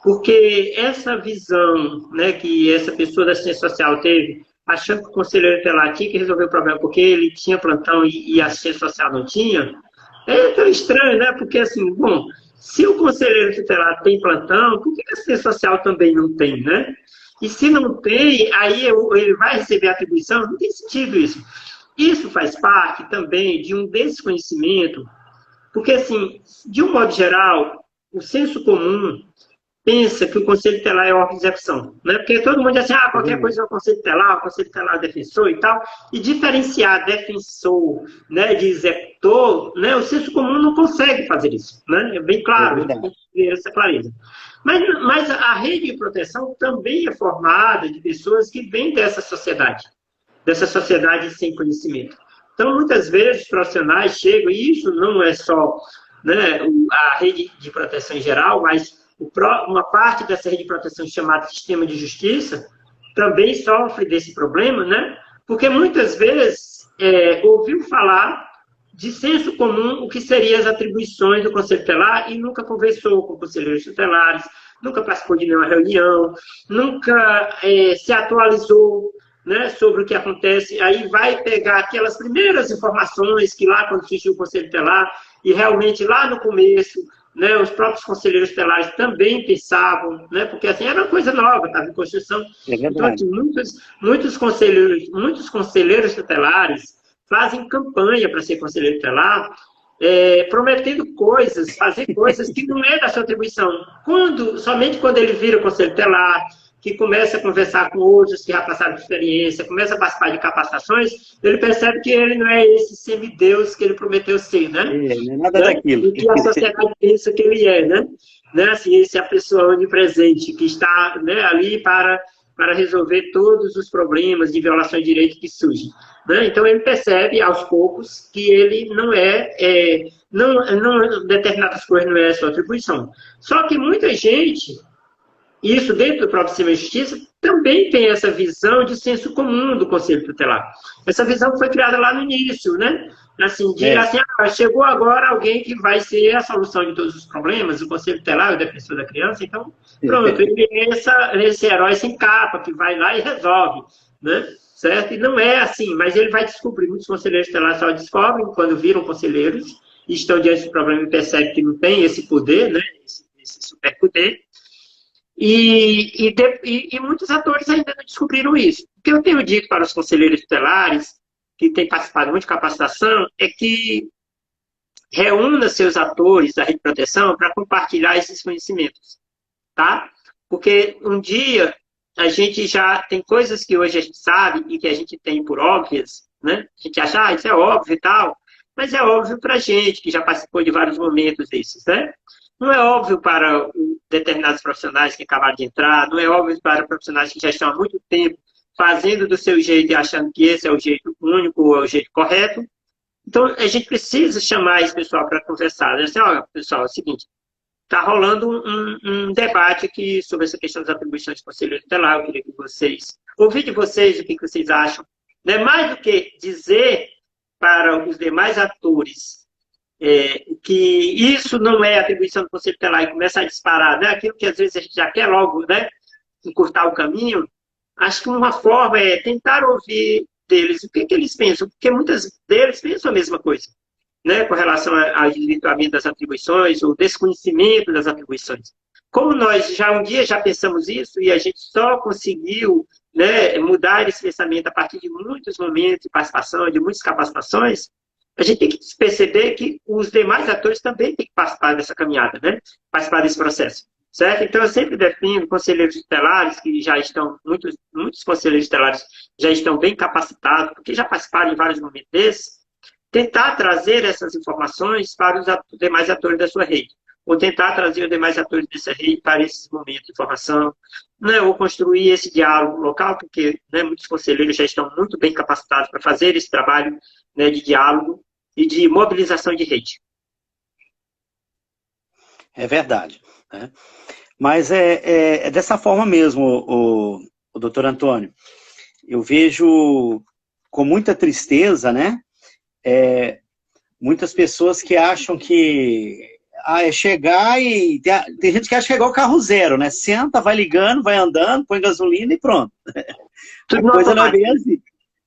Porque essa visão, né, que essa pessoa da assistência social teve, achando que o conselheiro tutelar tinha que resolver o problema porque ele tinha plantão e a assistência social não tinha, é tão estranho, né? Porque, assim, bom, se o conselheiro tutelar tem plantão, por que a assistência social também não tem, né? E se não tem, aí ele vai receber atribuição? Não tem sentido isso. Isso faz parte também de um desconhecimento, porque, assim, de um modo geral, o senso comum pensa que o Conselho Tutelar é órgão de execução, né? Porque todo mundo diz assim, qualquer coisa é o Conselho Tutelar é defensor e tal, e diferenciar defensor, né, de executor, né, o senso comum não consegue fazer isso, né? É bem claro, tem que ter essa clareza. Mas a rede de proteção também é formada de pessoas que vêm dessa sociedade sem conhecimento. Então, muitas vezes, os profissionais chegam, e isso não é só, né, a rede de proteção em geral, mas uma parte dessa rede de proteção chamada Sistema de Justiça também sofre desse problema, né? Porque muitas vezes ouviu falar de senso comum o que seriam as atribuições do Conselho Tutelar e nunca conversou com conselheiros tutelares, nunca participou de nenhuma reunião, nunca se atualizou, né, sobre o que acontece. Aí vai pegar aquelas primeiras informações que lá quando surgiu o Conselho Tutelar, e realmente lá no começo, né, os próprios conselheiros tutelares também pensavam, né, porque assim, era uma coisa nova, estava em construção. Então, assim, muitos conselheiros tutelares fazem campanha para ser conselheiro tutelar, prometendo coisas, fazer coisas que não é da sua atribuição. Somente quando ele vira conselheiro tutelar, que começa a conversar com outros que já passaram de experiência, começa a participar de capacitações, ele percebe que ele não é esse semideus que ele prometeu ser, né? Não é nada daquilo. E que a sociedade pensa que ele é, né? Assim, esse é a pessoa onipresente, que está, né, ali para resolver todos os problemas de violação de direitos que surgem. Né? Então, ele percebe, aos poucos, que ele não determinadas coisas não é a sua atribuição. Só que muita gente, isso dentro do próprio sistema de justiça, também tem essa visão de senso comum do Conselho Tutelar. Essa visão foi criada lá no início, né? Assim, diga assim, chegou agora alguém que vai ser a solução de todos os problemas, o conselho tutelar, o defensor da criança, então, pronto, ele é esse herói sem capa, que vai lá e resolve, né? Certo? E não é assim, mas ele vai descobrir, muitos conselheiros tutelares só descobrem quando viram conselheiros, e estão diante do problema e percebem que não tem esse poder, né? Esse superpoder, e muitos atores ainda não descobriram isso. O que eu tenho dito para os conselheiros tutelares, que têm participado muito de capacitação, é que reúna seus atores da rede de proteção para compartilhar esses conhecimentos, tá? Porque um dia a gente já tem coisas que hoje a gente sabe e que a gente tem por óbvias, né? A gente acha, isso é óbvio e tal, mas é óbvio para a gente que já participou de vários momentos desses, né? Não é óbvio para determinados profissionais que acabaram de entrar, não é óbvio para profissionais que já estão há muito tempo fazendo do seu jeito e achando que esse é o jeito único ou é o jeito correto. Então, a gente precisa chamar esse pessoal para conversar. Assim, olha, pessoal, é o seguinte, está rolando um debate aqui sobre essa questão das atribuições de conselheiro tutelar. Eu queria que vocês, ouvir de vocês o que vocês acham. Não é mais do que dizer para os demais atores que isso não é atribuição do conselho tutelar e começa a disparar, né? Aquilo que às vezes a gente já quer logo, né? Encurtar o caminho. Acho que uma forma é tentar ouvir deles o que eles pensam, porque muitas deles pensam a mesma coisa, né, com relação ao desvirtuamento das atribuições, ou desconhecimento das atribuições. Como nós já um dia já pensamos isso e a gente só conseguiu, né, mudar esse pensamento a partir de muitos momentos de participação, de muitas capacitações, a gente tem que perceber que os demais atores também têm que participar dessa caminhada, né, participar desse processo. Certo? Então, eu sempre defino conselheiros tutelares que já estão, muitos conselheiros tutelares já estão bem capacitados, porque já participaram em vários momentos desses, tentar trazer essas informações para os demais atores da sua rede, ou tentar trazer os demais atores dessa rede para esses momentos de informação, né? Ou construir esse diálogo local, porque, né, muitos conselheiros já estão muito bem capacitados para fazer esse trabalho, né, de diálogo e de mobilização de rede. É verdade, né? Mas é dessa forma mesmo, o doutor Antônio. Eu vejo com muita tristeza, né? Muitas pessoas que acham que é chegar e... Tem gente que acha que é igual carro zero, né? Senta, vai ligando, vai andando, põe gasolina e pronto. A coisa não é bem assim.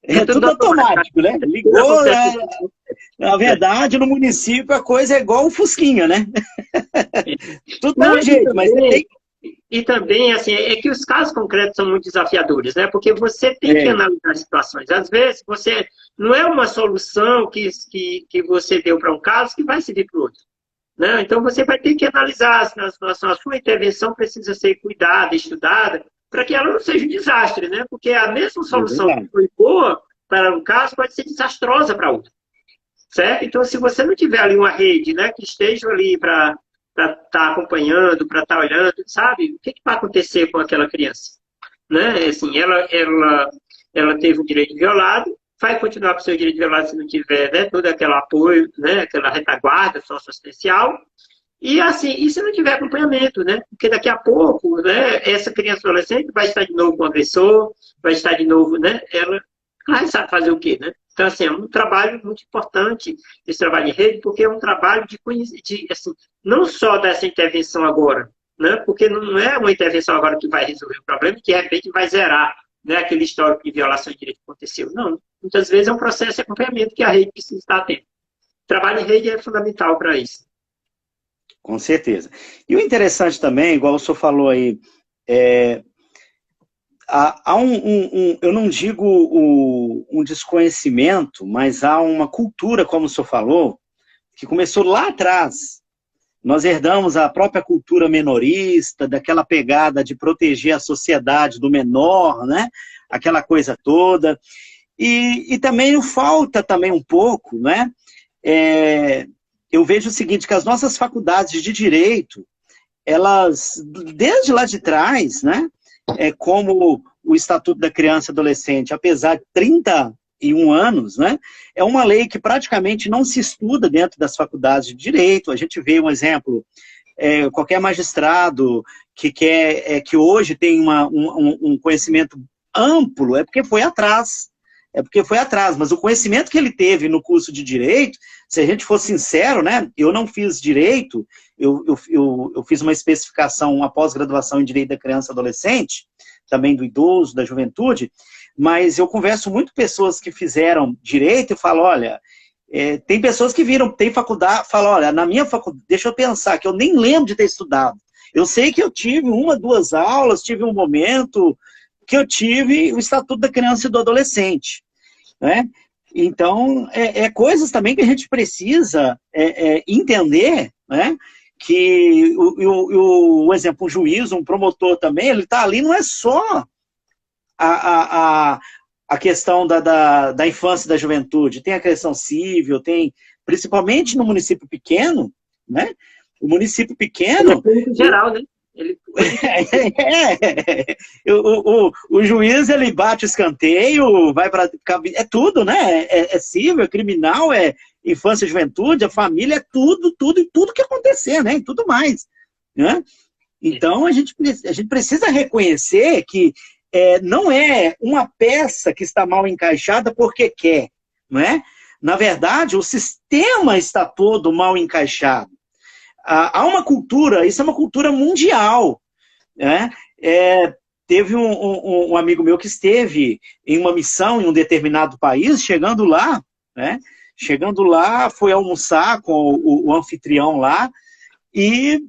É tudo automático, né? Ligou, na verdade, no município a coisa é igual um Fusquinha, né? Tudo dá um jeito, mas tem... E também, assim, é que os casos concretos são muito desafiadores, né? Porque você tem que analisar situações. Às vezes, você não é uma solução que você deu para um caso que vai servir para o outro, né? Então, você vai ter que analisar se a sua intervenção precisa ser cuidada, estudada, para que ela não seja um desastre, né? Porque a mesma solução que foi boa para um caso pode ser desastrosa para outro, certo? Então, se você não tiver ali uma rede, né, que esteja ali para estar acompanhando, para estar olhando, sabe? O que vai acontecer com aquela criança? Né? Assim, ela teve o direito violado, vai continuar com o seu direito violado se não tiver, né, todo aquele apoio, né, aquela retaguarda socioassistencial, e assim, e se não tiver acompanhamento, né? Porque daqui a pouco, né, essa criança adolescente vai estar de novo com o agressor, vai estar de novo, né, ela sabe fazer o quê, né? Então, assim, é um trabalho muito importante, esse trabalho em rede, porque é um trabalho de assim, não só dessa intervenção agora, né? Porque não é uma intervenção agora que vai resolver o problema, que de repente vai zerar, né, aquele histórico de violação de direito que aconteceu. Não, muitas vezes é um processo de acompanhamento que a rede precisa estar atenta. O trabalho em rede é fundamental para isso. Com certeza. E o interessante também, igual o senhor falou aí, há eu não digo um desconhecimento, mas há uma cultura, como o senhor falou, que começou lá atrás. Nós herdamos a própria cultura menorista, daquela pegada de proteger a sociedade do menor, né? Aquela coisa toda. E também falta também um pouco, né? Eu vejo o seguinte, que as nossas faculdades de direito, elas, desde lá de trás, né? Como o Estatuto da Criança e Adolescente, apesar de 31 anos, né? É uma lei que praticamente não se estuda dentro das faculdades de direito. A gente vê um exemplo, qualquer magistrado que hoje tem um conhecimento amplo, é porque foi atrás, é porque foi atrás, mas o conhecimento que ele teve no curso de Direito, se a gente for sincero, né, eu não fiz Direito, eu fiz uma especificação, uma pós-graduação em Direito da Criança e Adolescente, também do idoso, da juventude, mas eu converso muito com pessoas que fizeram Direito e falo, olha, tem pessoas que viram, tem faculdade, falam, olha, na minha faculdade, deixa eu pensar, que eu nem lembro de ter estudado. Eu sei que eu tive 1, 2 aulas, tive um momento que eu tive o Estatuto da Criança e do Adolescente, né? Então, coisas também que a gente precisa entender, né? Que, o exemplo, um juiz, um promotor também, ele está ali, não é só a questão da infância e da juventude, tem a questão cível, tem, principalmente no município pequeno, né? O município pequeno... Em geral, né? Ele... o juiz, ele bate o escanteio, vai para... É tudo, né? É cível, é criminal, é infância e juventude, a família, é tudo que acontecer, né? E tudo mais, né? Então, a gente precisa reconhecer que não é uma peça que está mal encaixada porque quer, não é? Na verdade, o sistema está todo mal encaixado. Há uma cultura, isso é uma cultura mundial, né? Teve um amigo meu que esteve em uma missão em um determinado país, chegando lá, né? Chegando lá, foi almoçar com o anfitrião lá, e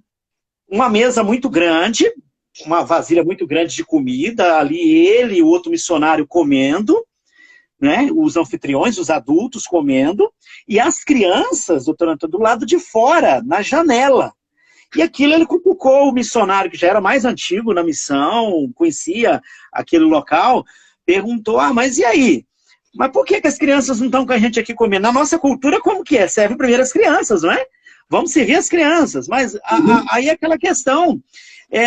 uma mesa muito grande, uma vasilha muito grande de comida, ali ele e o outro missionário comendo, né, os anfitriões, os adultos comendo, e as crianças, doutor, do lado de fora, na janela. E aquilo ele cutucou o missionário, que já era mais antigo na missão, conhecia aquele local, perguntou, mas e aí? Mas por que as crianças não estão com a gente aqui comendo? Na nossa cultura, como que é? Serve primeiro as crianças, não é? Vamos servir as crianças. Mas aí é aquela questão.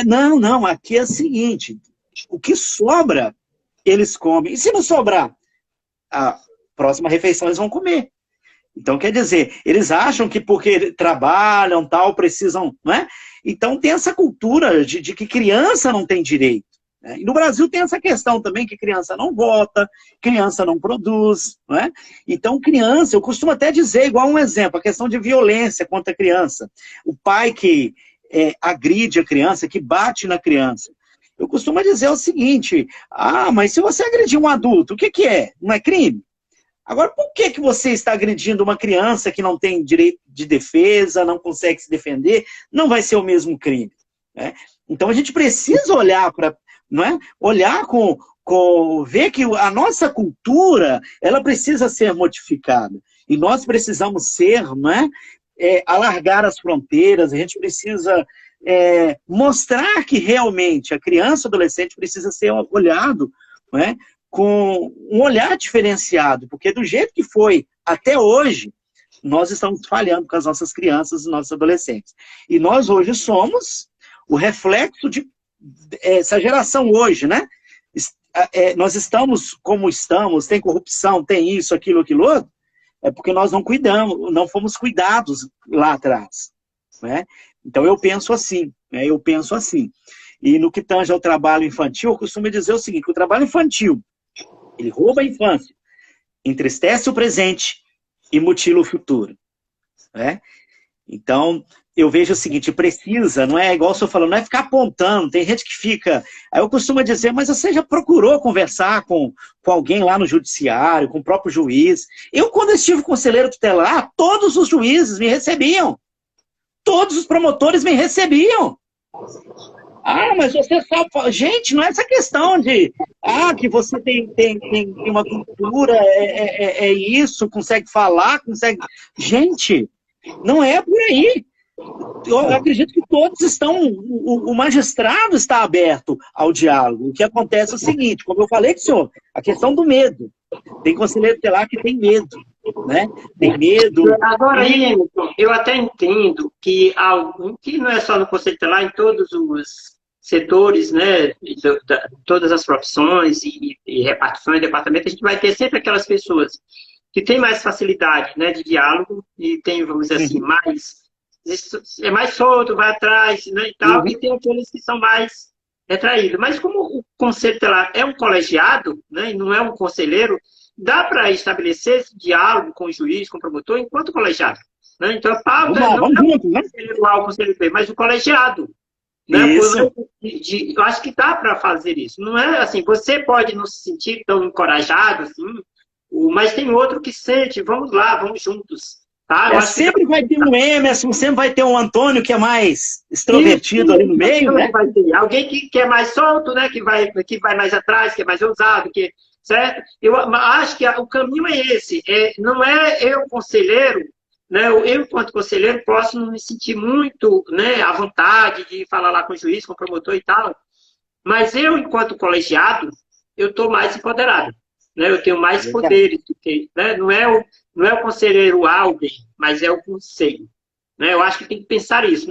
Não, aqui é o seguinte, o que sobra, eles comem. E se não sobrar? A próxima refeição eles vão comer. Então, quer dizer, eles acham que porque trabalham, tal, precisam, não é? Então, tem essa cultura de que criança não tem direito, né? E no Brasil tem essa questão também que criança não vota, criança não produz, não é? Então, criança, eu costumo até dizer, igual um exemplo, a questão de violência contra a criança. O pai que agride a criança, que bate na criança. Eu costumo dizer o seguinte, mas se você agredir um adulto, o que é? Não é crime? Agora, por que você está agredindo uma criança que não tem direito de defesa, não consegue se defender? Não vai ser o mesmo crime, né? Então, a gente precisa olhar para, não é? Olhar ver que a nossa cultura, ela precisa ser modificada. E nós precisamos ser, não é? Alargar as fronteiras, a gente precisa mostrar que realmente a criança e o adolescente precisa ser olhado, não é? Com um olhar diferenciado, porque do jeito que foi até hoje, nós estamos falhando com as nossas crianças e nossos adolescentes. E nós hoje somos o reflexo de essa geração hoje, né? Nós estamos como estamos, tem corrupção, tem isso, aquilo, outro, é porque nós não cuidamos, não fomos cuidados lá atrás, né? Então eu penso assim, E no que tange ao trabalho infantil, eu costumo dizer o seguinte, que o trabalho infantil, ele rouba a infância, entristece o presente e mutila o futuro, né? Então, eu vejo o seguinte, precisa, não é igual o senhor falou, não é ficar apontando, tem gente que fica... Aí eu costumo dizer, mas você já procurou conversar com alguém lá no judiciário, com o próprio juiz? Eu, quando estive conselheiro tutelar, todos os juízes me recebiam. Todos os promotores me recebiam. Mas você sabe... Gente, não é essa questão de... que você tem uma cultura, isso, consegue falar, consegue... Gente, não é por aí. Eu acredito que todos estão... O magistrado está aberto ao diálogo. O que acontece é o seguinte, como eu falei com o senhor, a questão do medo. Tem conselheiro tutelar que tem medo, né? Tem medo. Agora, Emerson, eu até entendo que não é só no conselho tutelar, em todos os setores, né, todas as profissões e repartições, departamentos, a gente vai ter sempre aquelas pessoas que têm mais facilidade, né, de diálogo e tem, vamos dizer assim, mais solto, vai atrás, né, e tal, e tem aqueles que são mais retraídos. Mas como o conselho tutelar é um colegiado, né, e não é um conselheiro, dá para estabelecer esse diálogo com o juiz, com o promotor, enquanto colegiado. Né? Então, a pauta Vamos lá, não vamos é o junto, né? conselheiro A, o conselheiro B, mas o colegiado. Né? Isso. Eu acho que dá para fazer isso. Não é assim, você pode não se sentir tão encorajado assim, mas tem outro que sente, vamos lá, vamos juntos. Tá? Eu acho que Sempre vai ter um Emerson, sempre vai ter um Antônio que é mais extrovertido isso, ali no meio, né? vai ter. Alguém que é mais solto, né? Que vai mais atrás, que é mais ousado, certo? Eu acho que o caminho é esse. Não é eu, conselheiro, né? Eu, enquanto conselheiro, posso não me sentir muito, né, à vontade de falar lá com o juiz, com o promotor e tal. Mas eu, enquanto colegiado, eu estou mais empoderado. Né? Eu tenho mais poderes do que. Né? Não é o conselheiro Alden, mas é o conselho. Né? Eu acho que tem que pensar isso.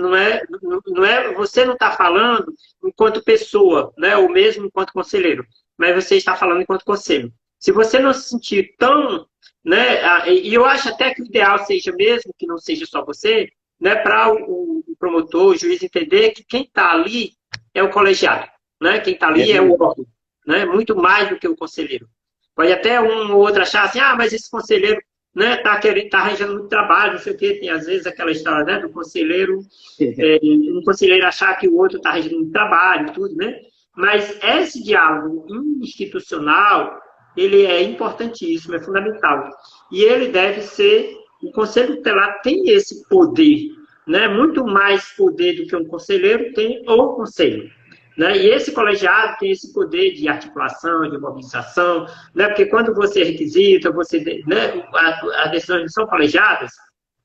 Você não está falando enquanto pessoa, né? Ou mesmo enquanto conselheiro, mas você está falando enquanto conselho. Se você não se sentir tão. Né? E eu acho até que o ideal seja mesmo que não seja só você, né? Para o promotor, o juiz entender que quem está ali é o colegiado. Né? Quem está ali é o órgão. Né? Muito mais do que o conselheiro. Pode até um ou outro achar assim, mas esse conselheiro, né, tá arranjando muito trabalho, não sei o quê. Tem às vezes aquela história, né, do conselheiro, um conselheiro achar que o outro está arranjando muito trabalho, tudo, né? Mas esse diálogo institucional, ele é importantíssimo, é fundamental. E ele deve ser, o Conselho Tutelar tem esse poder, né? Muito mais poder do que um conselheiro tem o conselho. Né? E esse colegiado tem esse poder de articulação, de mobilização, né? Porque quando você requisita, né? As decisões não são colegiadas,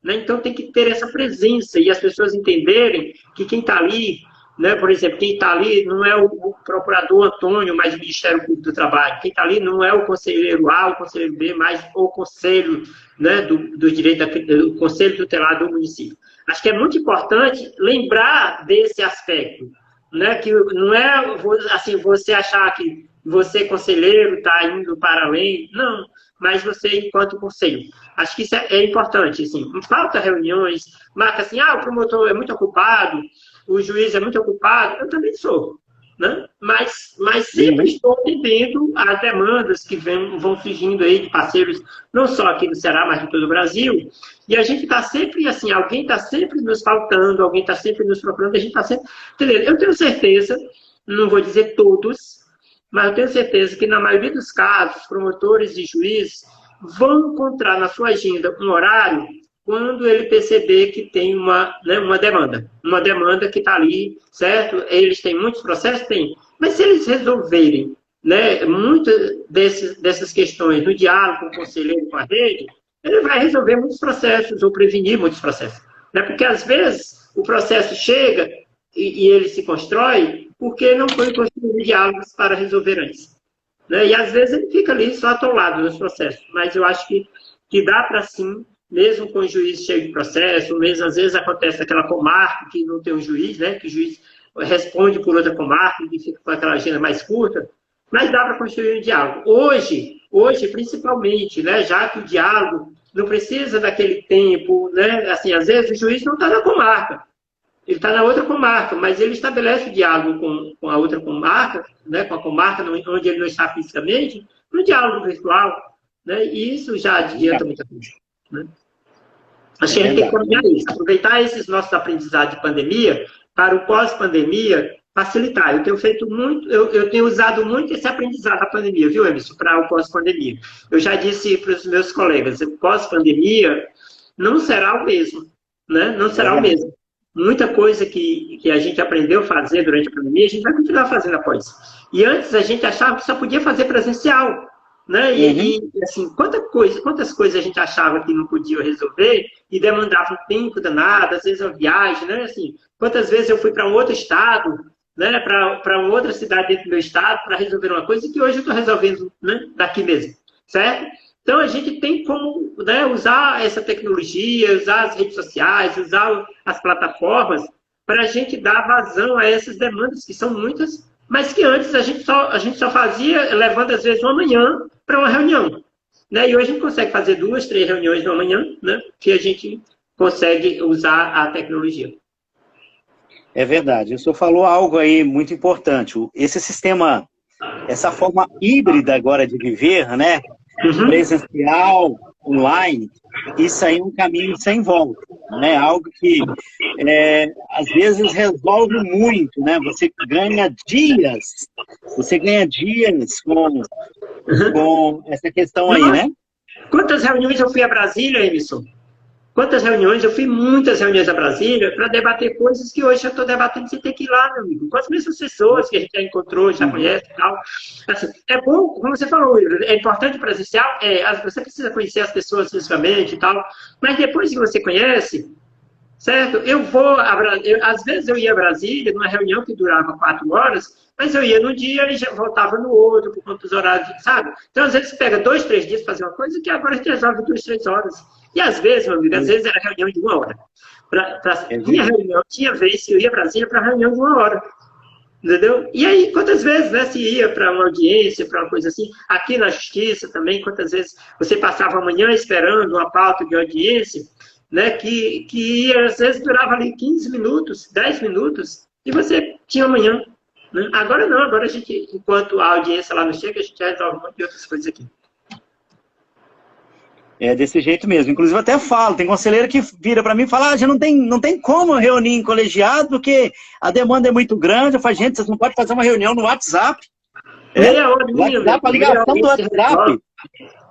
né? Então tem que ter essa presença e as pessoas entenderem que quem está ali, né? Por exemplo, quem está ali não é o procurador Antônio, mas o Ministério Público do Trabalho. Quem está ali não é o conselheiro A, o conselheiro B, mas o conselho, né? do direito, do conselho tutelar do município. Acho que é muito importante lembrar desse aspecto. Né, que não é assim, você achar que você, conselheiro, está indo para além, não, mas você enquanto conselho. Acho que isso é importante, assim, falta reuniões, marca assim, o promotor é muito ocupado, o juiz é muito ocupado, eu também sou, né? Mas sempre estou atendendo às demandas que vão surgindo aí de parceiros, não só aqui no Ceará, mas de todo o Brasil, e a gente está sempre, assim, alguém está sempre nos faltando, alguém está sempre nos procurando, a gente está sempre... Entendeu? Eu tenho certeza, não vou dizer todos, mas eu tenho certeza que na maioria dos casos, promotores e juízes vão encontrar na sua agenda um horário quando ele perceber que tem uma demanda que está ali, certo? Eles têm muitos processos? Tem. Mas se eles resolverem, né, muitas dessas questões no diálogo com o conselheiro, com a rede, ele vai resolver muitos processos ou prevenir muitos processos. Né? Porque, às vezes, o processo chega e ele se constrói porque não foi construído diálogos para resolver antes. Né? E, às vezes, ele fica ali só atolado nos processos. Mas eu acho que dá para, sim, mesmo com o juiz cheio de processo, mesmo às vezes acontece aquela comarca que não tem um juiz, né? Que o juiz responde por outra comarca e fica com aquela agenda mais curta, mas dá para construir um diálogo. Hoje, principalmente, né? Já que o diálogo não precisa daquele tempo, né? Assim, às vezes o juiz não está na comarca, ele está na outra comarca, mas ele estabelece o diálogo com a outra comarca, né? Com a comarca onde ele não está fisicamente, no diálogo virtual, né? E isso já adianta muita coisa. Né? Acho que a gente tem que caminhar isso, aproveitar esses nossos aprendizados de pandemia para o pós-pandemia facilitar. Eu tenho usado muito esse aprendizado da pandemia, viu, Emerson, para o pós-pandemia. Eu já disse para os meus colegas, o pós-pandemia não será o mesmo, né? Não será o mesmo. Muita coisa que a gente aprendeu a fazer durante a pandemia, a gente vai continuar fazendo após. E antes a gente achava que só podia fazer presencial. Né? E assim, quantas coisas a gente achava que não podia resolver e demandava um tempo danado, às vezes uma viagem, né? Assim, quantas vezes eu fui para um outro estado, né? Para uma outra cidade dentro do meu estado para resolver uma coisa que hoje eu estou resolvendo, né? Daqui mesmo, certo? Então a gente tem como, né, usar essa tecnologia, usar as redes sociais, usar as plataformas para a gente dar vazão a essas demandas que são muitas, mas que antes a gente só fazia levando, às vezes, uma manhã para uma reunião. Né? E hoje a gente consegue fazer 2, 3 reuniões numa manhã, né? Que a gente consegue usar a tecnologia. É verdade. O senhor falou algo aí muito importante. Esse sistema, essa forma híbrida agora de viver, né? Uhum. presencial, online, isso aí é um caminho sem volta, né? Algo que às vezes resolve muito, né? Você ganha dias com essa questão aí, Nossa, né? quantas reuniões eu fui a Brasília, Emerson? Quantas reuniões? Eu fui muitas reuniões a Brasília para debater coisas que hoje eu estou debatendo sem ter que ir lá, meu amigo. Com as mesmas pessoas que a gente já encontrou, já Uhum. conhece e tal. Assim, é bom, como você falou, é importante presencial, você precisa conhecer as pessoas fisicamente e tal, mas depois que você conhece, certo? Às vezes eu ia a Brasília, numa reunião que durava 4 horas, mas eu ia num dia e já voltava no outro, por conta dos horários, sabe? Então, às vezes, pega 2, 3 dias para fazer uma coisa que agora a gente resolve 2, 3 horas. E às vezes, meu amigo, às vezes era reunião de 1 hora. É Minha verdade. reunião, tinha vez que eu ia a Brasília para reunião de 1 hora. Entendeu? E aí, quantas vezes, né, se ia para uma audiência, para uma coisa assim, aqui na justiça também, quantas vezes você passava a manhã esperando uma pauta de audiência, né, que às vezes durava ali 15 minutos, 10 minutos, e você tinha amanhã. Né? Agora não, agora a gente, enquanto a audiência lá não chega, a gente resolve um monte de outras coisas aqui. É desse jeito mesmo. Inclusive, eu até falo, tem conselheiro que vira para mim e fala, já não tem como reunir em colegiado, porque a demanda é muito grande. Eu falo, gente, vocês não podem fazer uma reunião no WhatsApp. Meia hora, O WhatsApp, a meia hora ligação do se resolve. WhatsApp.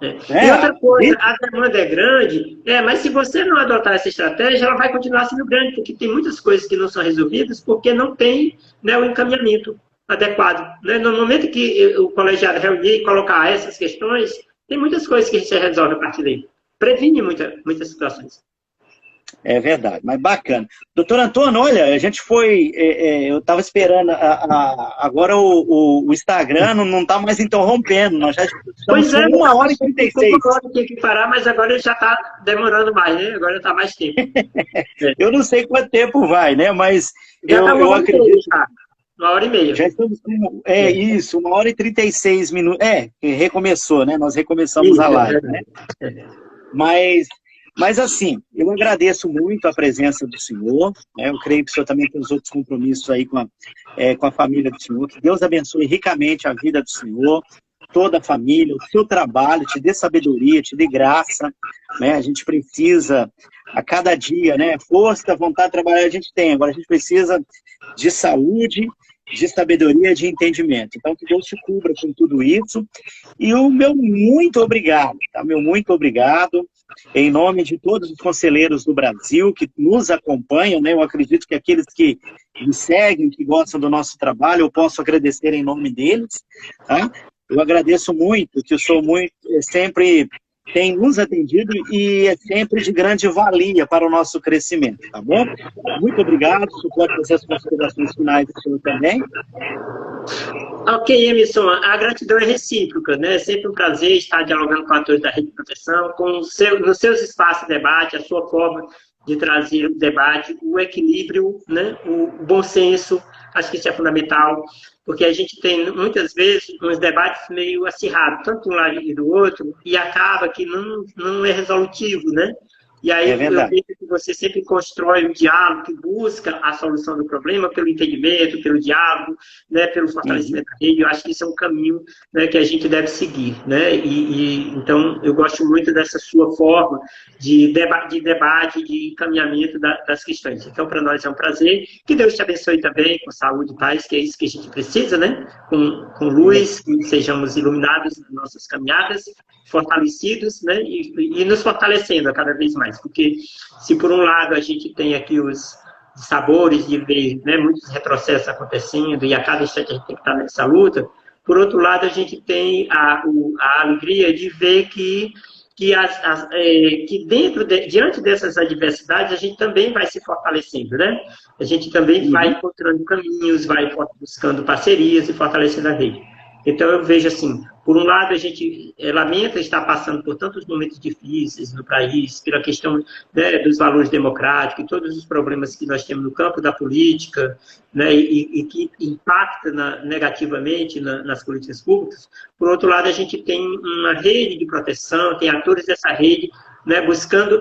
É. E Né? outra coisa, a demanda é grande, mas se você não adotar essa estratégia, ela vai continuar sendo grande, porque tem muitas coisas que não são resolvidas porque não tem, né, o encaminhamento adequado. Né? No momento que o colegiado reunir e colocar essas questões, tem muitas coisas que a gente resolve a partir daí. Previne muitas situações. É verdade, mas bacana. Doutor Antônio, olha, a gente foi. Eu estava esperando. Agora o Instagram não está mais interrompendo. Nós já estamos Pois com é, eu uma estava hora e achando trinta que e ficou uma seis. hora, tinha que parar, mas agora já está demorando mais, né? Agora está mais tempo. É. Eu não sei quanto tempo vai, né? Mas Já está uma eu hora e meia, acredito. já. 1 hora e meia. Já estamos com. É. Isso, 1 hora e 36 minutos. Recomeçou, né? Nós recomeçamos a Isso, é live, né? verdade. É. Mas assim, eu agradeço muito a presença do senhor, né? Eu creio que o senhor também tem os outros compromissos aí com a família do senhor. Que Deus abençoe ricamente a vida do senhor, toda a família, o seu trabalho, te dê sabedoria, te dê graça, né? A gente precisa, a cada dia, né? Força, vontade de trabalhar a gente tem, agora a gente precisa de saúde, de sabedoria, de entendimento. Então, que Deus te cubra com tudo isso. E o meu muito obrigado, tá? Meu muito obrigado, em nome de todos os conselheiros do Brasil que nos acompanham, né? Eu acredito que aqueles que me seguem, que gostam do nosso trabalho, eu posso agradecer em nome deles, tá? Eu agradeço muito, que eu sou muito, sempre tem nos atendido e é sempre de grande valia para o nosso crescimento, tá bom? Muito obrigado, isso pode fazer as considerações finais do senhor também. Ok, Emerson, a gratidão é recíproca, né? É sempre um prazer estar dialogando com atores da Rede de Proteção, nos seus espaços de debate, a sua forma de trazer o debate, o equilíbrio, né? O bom senso, acho que isso é fundamental, porque a gente tem, muitas vezes, uns debates meio acirrados, tanto de um lado e do outro, e acaba que não é resolutivo, né? E aí É eu verdade. vejo que você sempre constrói um diálogo que busca a solução do problema pelo entendimento, pelo diálogo, né, pelo Uhum. fortalecimento da rede. Eu acho que isso é um caminho, né, que a gente deve seguir, né? Então eu gosto muito dessa sua forma de debate, de encaminhamento das questões. Então para nós é um prazer. Que Deus te abençoe também com saúde e paz, que é isso que a gente precisa, né? Com luz, que sejamos iluminados nas nossas caminhadas, fortalecidos, né? E nos fortalecendo a cada vez mais, porque se por um lado a gente tem aqui os sabores de ver, né, muitos retrocessos acontecendo e a cada instante a gente tem que estar nessa luta, por outro lado a gente tem a alegria de ver que diante dessas adversidades a gente também vai se fortalecendo, né? A gente também vai Uhum. encontrando caminhos, vai buscando parcerias e fortalecendo a rede. Então, eu vejo assim, por um lado, a gente lamenta estar passando por tantos momentos difíceis no país, pela questão, né, dos valores democráticos e todos os problemas que nós temos no campo da política, né, e que impacta negativamente nas políticas públicas. Por outro lado, a gente tem uma rede de proteção, tem atores dessa rede né, buscando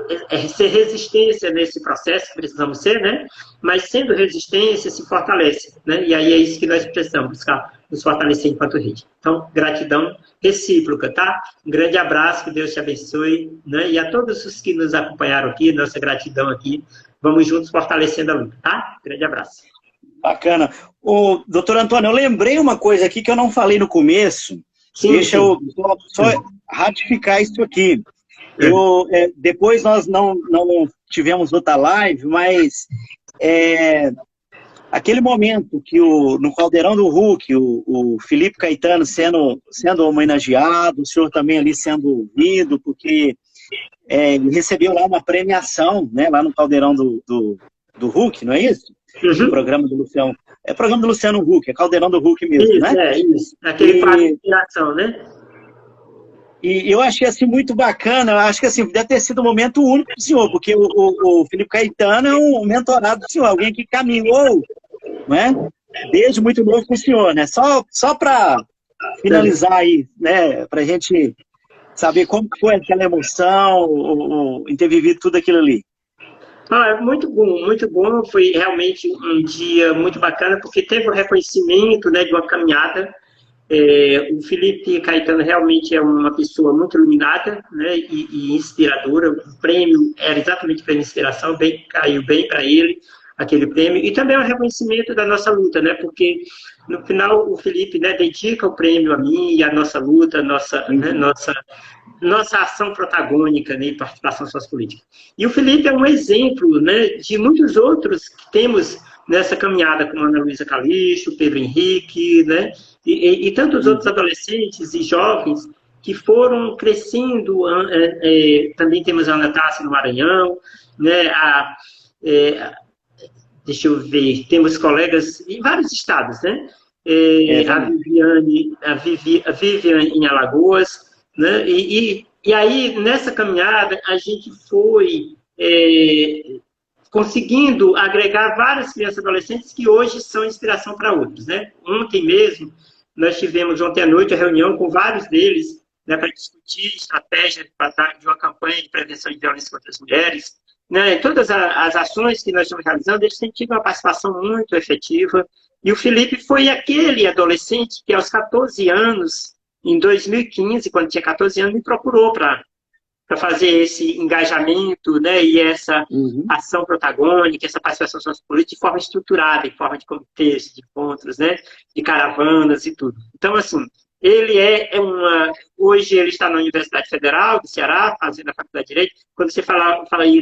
ser resistência nesse processo que precisamos ser, né, mas sendo resistência se fortalece, né, e aí é isso que nós precisamos buscar, nos fortalecer enquanto rede. Então, gratidão recíproca, tá? Um grande abraço, que Deus te abençoe, né, e a todos os que nos acompanharam aqui, nossa gratidão aqui, vamos juntos fortalecendo a luta, tá? Grande abraço. Bacana. O doutor Antônio, eu lembrei uma coisa aqui que eu não falei no começo. Sim, Deixa sim. eu só ratificar isso aqui. Depois nós não tivemos outra live, mas aquele momento que no Caldeirão do Hulk, o Felipe Caetano sendo homenageado, o senhor também ali sendo ouvido, porque ele recebeu lá uma premiação, né, lá no Caldeirão do Hulk, não é isso? Uhum. O programa do Luciano. É programa do Luciano Huck, é Caldeirão do Hulk mesmo, isso, né? Isso. Aquele quadro de inspiração, né? E eu achei assim muito bacana, eu acho que assim, deve ter sido um momento único do senhor, porque o Felipe Caetano é um mentorado do senhor, alguém que caminhou, né, desde muito novo com o senhor, né? Só para finalizar aí, né, para a gente saber como foi aquela emoção, em ter vivido tudo aquilo ali. Muito bom, muito bom. Foi realmente um dia muito bacana, porque teve um reconhecimento, né, de uma caminhada. O Felipe Caetano realmente é uma pessoa muito iluminada, né, e inspiradora. O prêmio era exatamente para inspiração, caiu bem para ele, aquele prêmio. E também é um reconhecimento da nossa luta, né, porque no final o Felipe, né, dedica o prêmio a mim e a nossa luta, nossa ação protagônica, né, em participação sociopolítica. E o Felipe é um exemplo, né, de muitos outros que temos nessa caminhada, como Ana Luísa Calixto, Pedro Henrique, né, e tantos outros adolescentes e jovens que foram crescendo. Também temos a Ana Tássia no Maranhão, né, deixa eu ver, temos colegas em vários estados, né, a Viviane em Alagoas, né? E aí, nessa caminhada, a gente foi conseguindo agregar várias crianças e adolescentes que hoje são inspiração para outros, né? Ontem mesmo, nós tivemos, ontem à noite, a reunião com vários deles, né, para discutir estratégia de uma campanha de prevenção de violência contra as mulheres, né? Todas as ações que nós estamos realizando, eles têm tido uma participação muito efetiva. E o Felipe foi aquele adolescente que, aos 14 anos, em 2015, quando tinha 14 anos, me procurou para fazer esse engajamento, né, e essa ação protagônica, essa participação sociopolítica de forma estruturada, em forma de comitês, de encontros, né, de caravanas e tudo. Então, assim, ele hoje ele está na Universidade Federal do Ceará, fazendo a Faculdade de Direito. Quando você fala aí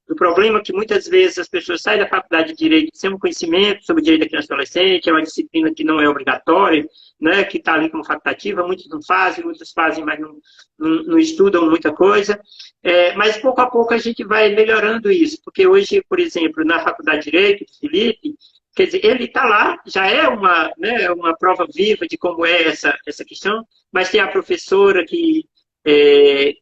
do problema que muitas vezes as pessoas saem da Faculdade de Direito sem um conhecimento sobre o direito da criança e adolescente, é uma disciplina que não é obrigatória, né, que está ali como facultativa, muitos não fazem, muitos fazem, mas não estudam muita coisa. Mas pouco a pouco a gente vai melhorando isso, porque hoje, por exemplo, na Faculdade de Direito, Felipe, quer dizer, ele está lá, já é uma prova viva de como é essa questão, mas tem a professora que é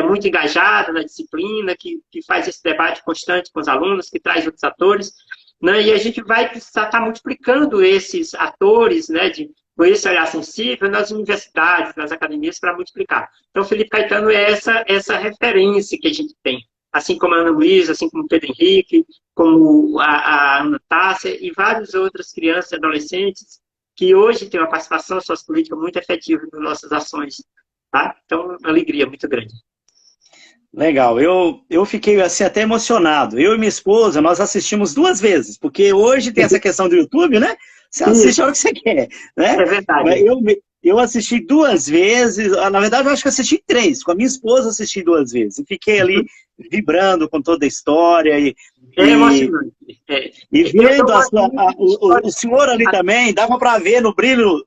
muito engajada na disciplina, que faz esse debate constante com os alunos, que traz outros atores, né, e a gente vai precisar estar multiplicando esses atores, né, com esse olhar sensível nas universidades, nas academias, para multiplicar. Então, Felipe Caetano é essa referência que a gente tem. Assim como a Ana Luísa, assim como o Pedro Henrique, como a Ana Tássia e várias outras crianças e adolescentes que hoje têm uma participação sociopolítica muito efetiva nas nossas ações. Tá? Então, uma alegria muito grande. Legal, eu fiquei assim até emocionado. Eu e minha esposa, nós assistimos 2 vezes, porque hoje tem essa questão do YouTube, né? Você assiste a hora que você quer, né? É verdade. Eu assisti 2 vezes, na verdade eu acho que assisti 3, com a minha esposa assisti 2 vezes, e fiquei ali vibrando com toda a história, e emocionante. E vendo o senhor ali também, dava para ver no brilho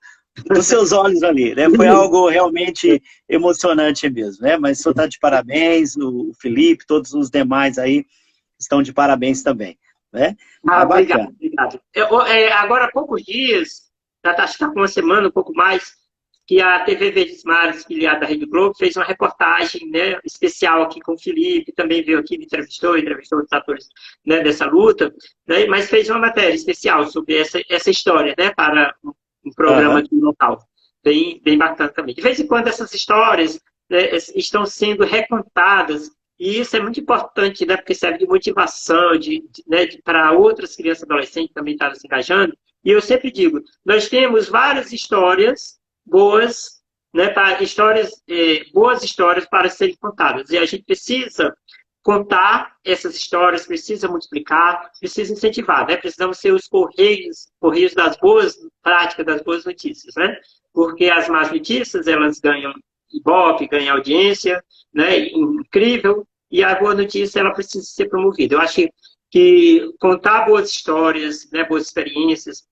dos seus olhos ali, né? Foi algo realmente emocionante mesmo, né? Mas o senhor está de parabéns, o Felipe, todos os demais aí estão de parabéns também, né? Obrigado. Agora há poucos dias, acho que está com uma semana, um pouco mais, que a TV Verdes Mares, filiada da Rede Globo, fez uma reportagem, né, especial aqui com o Felipe, também veio aqui, me entrevistou outros atores, né, dessa luta, né, mas fez uma matéria especial sobre essa história, né, para um programa aqui local, bem bacana também. De vez em quando essas histórias, né, estão sendo recontadas E isso é muito importante, né? Porque serve de motivação, né, para outras crianças e adolescentes que também estarem se engajando. E eu sempre digo, nós temos várias histórias boas, né, boas histórias para serem contadas. E a gente precisa contar essas histórias, precisa multiplicar, precisa incentivar, né? Precisamos ser os correios das boas práticas, das boas notícias, né? Porque as más notícias, elas ganham ibope, ganham audiência, né? Incrível, e a boa notícia, ela precisa ser promovida. Eu acho que contar boas histórias, né, boas experiências,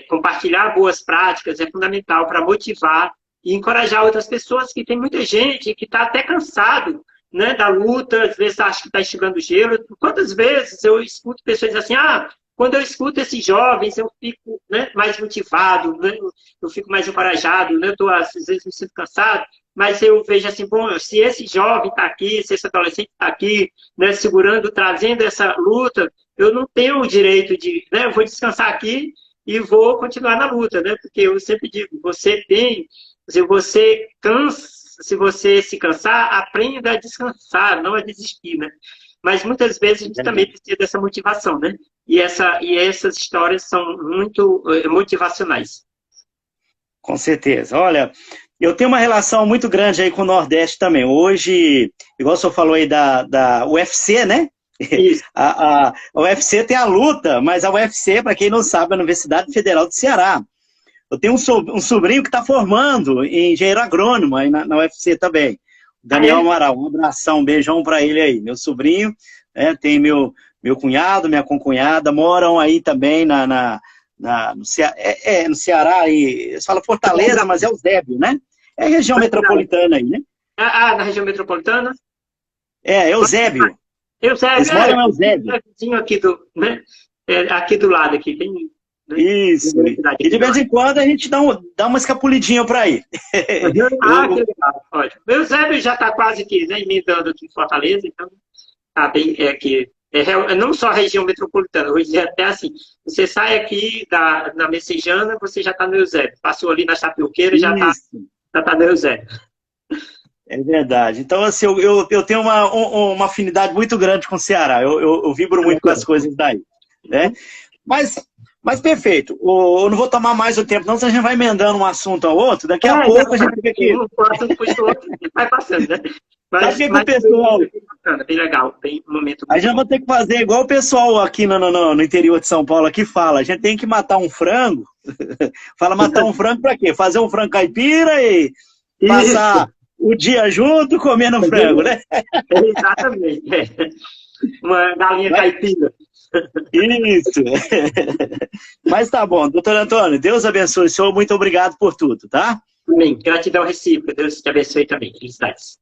compartilhar boas práticas é fundamental para motivar e encorajar outras pessoas, que tem muita gente que está até cansado, né, da luta, às vezes acha que está enxugando gelo. Quantas vezes eu escuto pessoas dizendo assim, quando eu escuto esses jovens, eu fico, né, mais motivado, né, eu fico mais encorajado, né, às vezes me sinto cansado, mas eu vejo assim, bom, se esse jovem está aqui, se esse adolescente está aqui, né, segurando, trazendo essa luta, eu não tenho o direito de, né, eu vou descansar aqui e vou continuar na luta, né, porque eu sempre digo, se você se cansar, aprenda a descansar, não a desistir, né? Mas muitas vezes a gente também precisa dessa motivação, né? E essas histórias são muito motivacionais. Com certeza. Olha, eu tenho uma relação muito grande aí com o Nordeste também. Hoje, igual o senhor falou aí da UFC, né? Isso. A UFC tem a luta, mas a UFC, para quem não sabe, é a Universidade Federal do Ceará. Eu tenho um sobrinho que está formando em engenheiro agrônomo aí na UFC também. Daniel Amaral, um abração, um beijão para ele aí. Meu sobrinho, tem meu cunhado, minha concunhada, moram aí também no Ceará, aí, eles falam Fortaleza, mas é o Eusébio, né? É a região metropolitana aí, né? Na região metropolitana? É Eusébio. Eles moram em Eusébio. Aqui do lado, aqui, tem... Isso. E de vez em quando a gente dá uma escapulidinha para ir. Que legal. Ótimo. Meu Eusébio já está quase aqui, né, emendando aqui em Fortaleza, então está bem aqui. Não só a região metropolitana, eu vou dizer até assim, você sai aqui na Messejana, você já está no Eusébio. Passou ali na Chapeuqueira, já está no Eusébio. É verdade. Então, assim, eu tenho uma afinidade muito grande com o Ceará. Eu vibro muito com as coisas daí, né? Mas perfeito. Eu não vou tomar mais o tempo, não, senão a gente vai emendando um assunto ao outro. Daqui a pouco a gente fica aqui. Um assunto puxa o outro, vai passando, né? Sabe o que o pessoal... Bem legal, bem momento. A gente vai ter que fazer igual o pessoal aqui no interior de São Paulo aqui fala. A gente tem que matar um frango. Fala matar um frango para quê? Fazer um frango caipira e passar o dia junto comendo frango, né? Exatamente. Uma galinha caipira. Isso. Mas tá bom, doutor Antônio, Deus abençoe o senhor, muito obrigado por tudo, tá? Amém. Gratidão recíproca, Deus te abençoe também. Felicidades.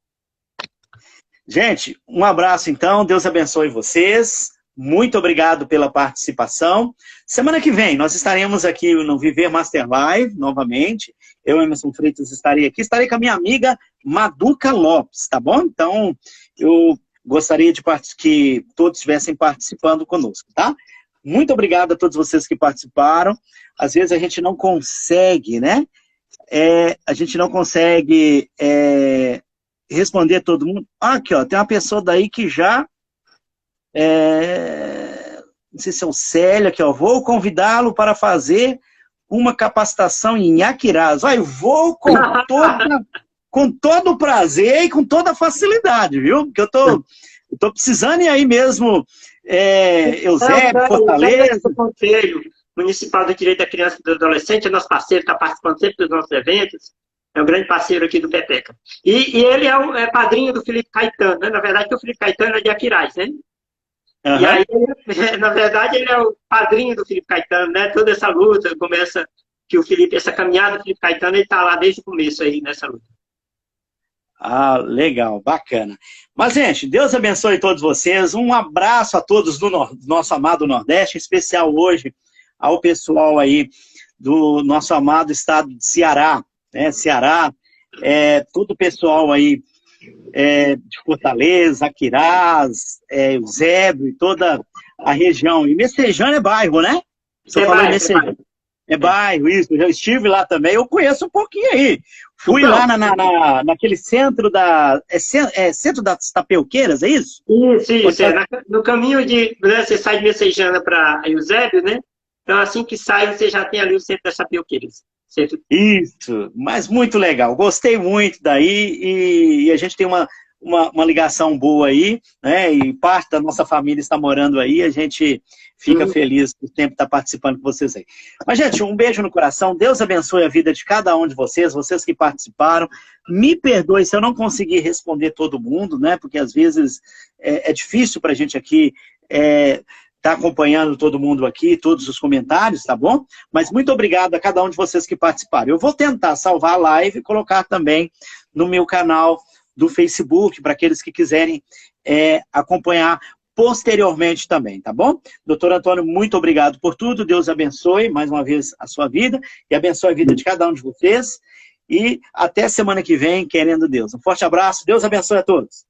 Gente, um abraço então, Deus abençoe vocês, muito obrigado pela participação. Semana que vem nós estaremos aqui no Viver Master Live, novamente. Eu, Emerson Freitas, estarei com a minha amiga Maduca Lopes, tá bom? Então, eu gostaria que todos estivessem participando conosco, tá? Muito obrigado a todos vocês que participaram. Às vezes a gente não consegue, né? A gente não consegue responder todo mundo. Aqui, ó, tem uma pessoa daí que já... não sei se é o Célio, aqui, ó. Vou convidá-lo para fazer uma capacitação em Aquiraz. Eu vou com todo o prazer e com toda a facilidade, viu? Porque eu tô precisando ir aí mesmo, Eusébio, Fortaleza. O Conselho Municipal do Direito da Criança e do Adolescente é nosso parceiro, está participando sempre dos nossos eventos, é um grande parceiro aqui do Peteca. E ele é padrinho do Felipe Caetano, né? Na verdade, o Felipe Caetano é de Aquiraz, né? Uhum. E aí, na verdade, ele é o padrinho do Felipe Caetano, né? Toda essa luta começa, essa caminhada do Felipe Caetano, ele está lá desde o começo aí nessa luta. Ah, legal, bacana. Mas, gente, Deus abençoe todos vocês. Um abraço a todos do nosso amado Nordeste, em especial hoje ao pessoal aí do nosso amado estado de Ceará, né? Ceará, todo o pessoal aí de Fortaleza, Aquiraz, Eusébio e toda a região. E Messejana é bairro, né? Você falou Messejana. É bairro, isso. Eu já estive lá também. Eu conheço um pouquinho aí. Fui Então, lá naquele centro da... É centro das tapeuqueiras, é isso? isso, no caminho de, né, você sai de Messejana para Eusébio, né? Então, assim que sai, você já tem ali o centro das Tapeuqueiras. Centro... Isso, mas muito legal. Gostei muito daí e a gente tem uma ligação boa aí, né? E parte da nossa família está morando aí. A gente fica feliz por tempo estar participando com vocês aí. Mas, gente, um beijo no coração. Deus abençoe a vida de cada um de vocês, vocês que participaram. Me perdoe se eu não conseguir responder todo mundo, né? Porque às vezes é difícil para a gente aqui. Tá acompanhando todo mundo aqui, todos os comentários, tá bom? Mas muito obrigado a cada um de vocês que participaram. Eu vou tentar salvar a live e colocar também no meu canal do Facebook, para aqueles que quiserem acompanhar posteriormente também, tá bom? Doutor Antônio, muito obrigado por tudo. Deus abençoe mais uma vez a sua vida e abençoe a vida de cada um de vocês. E até semana que vem, querendo Deus. Um forte abraço. Deus abençoe a todos.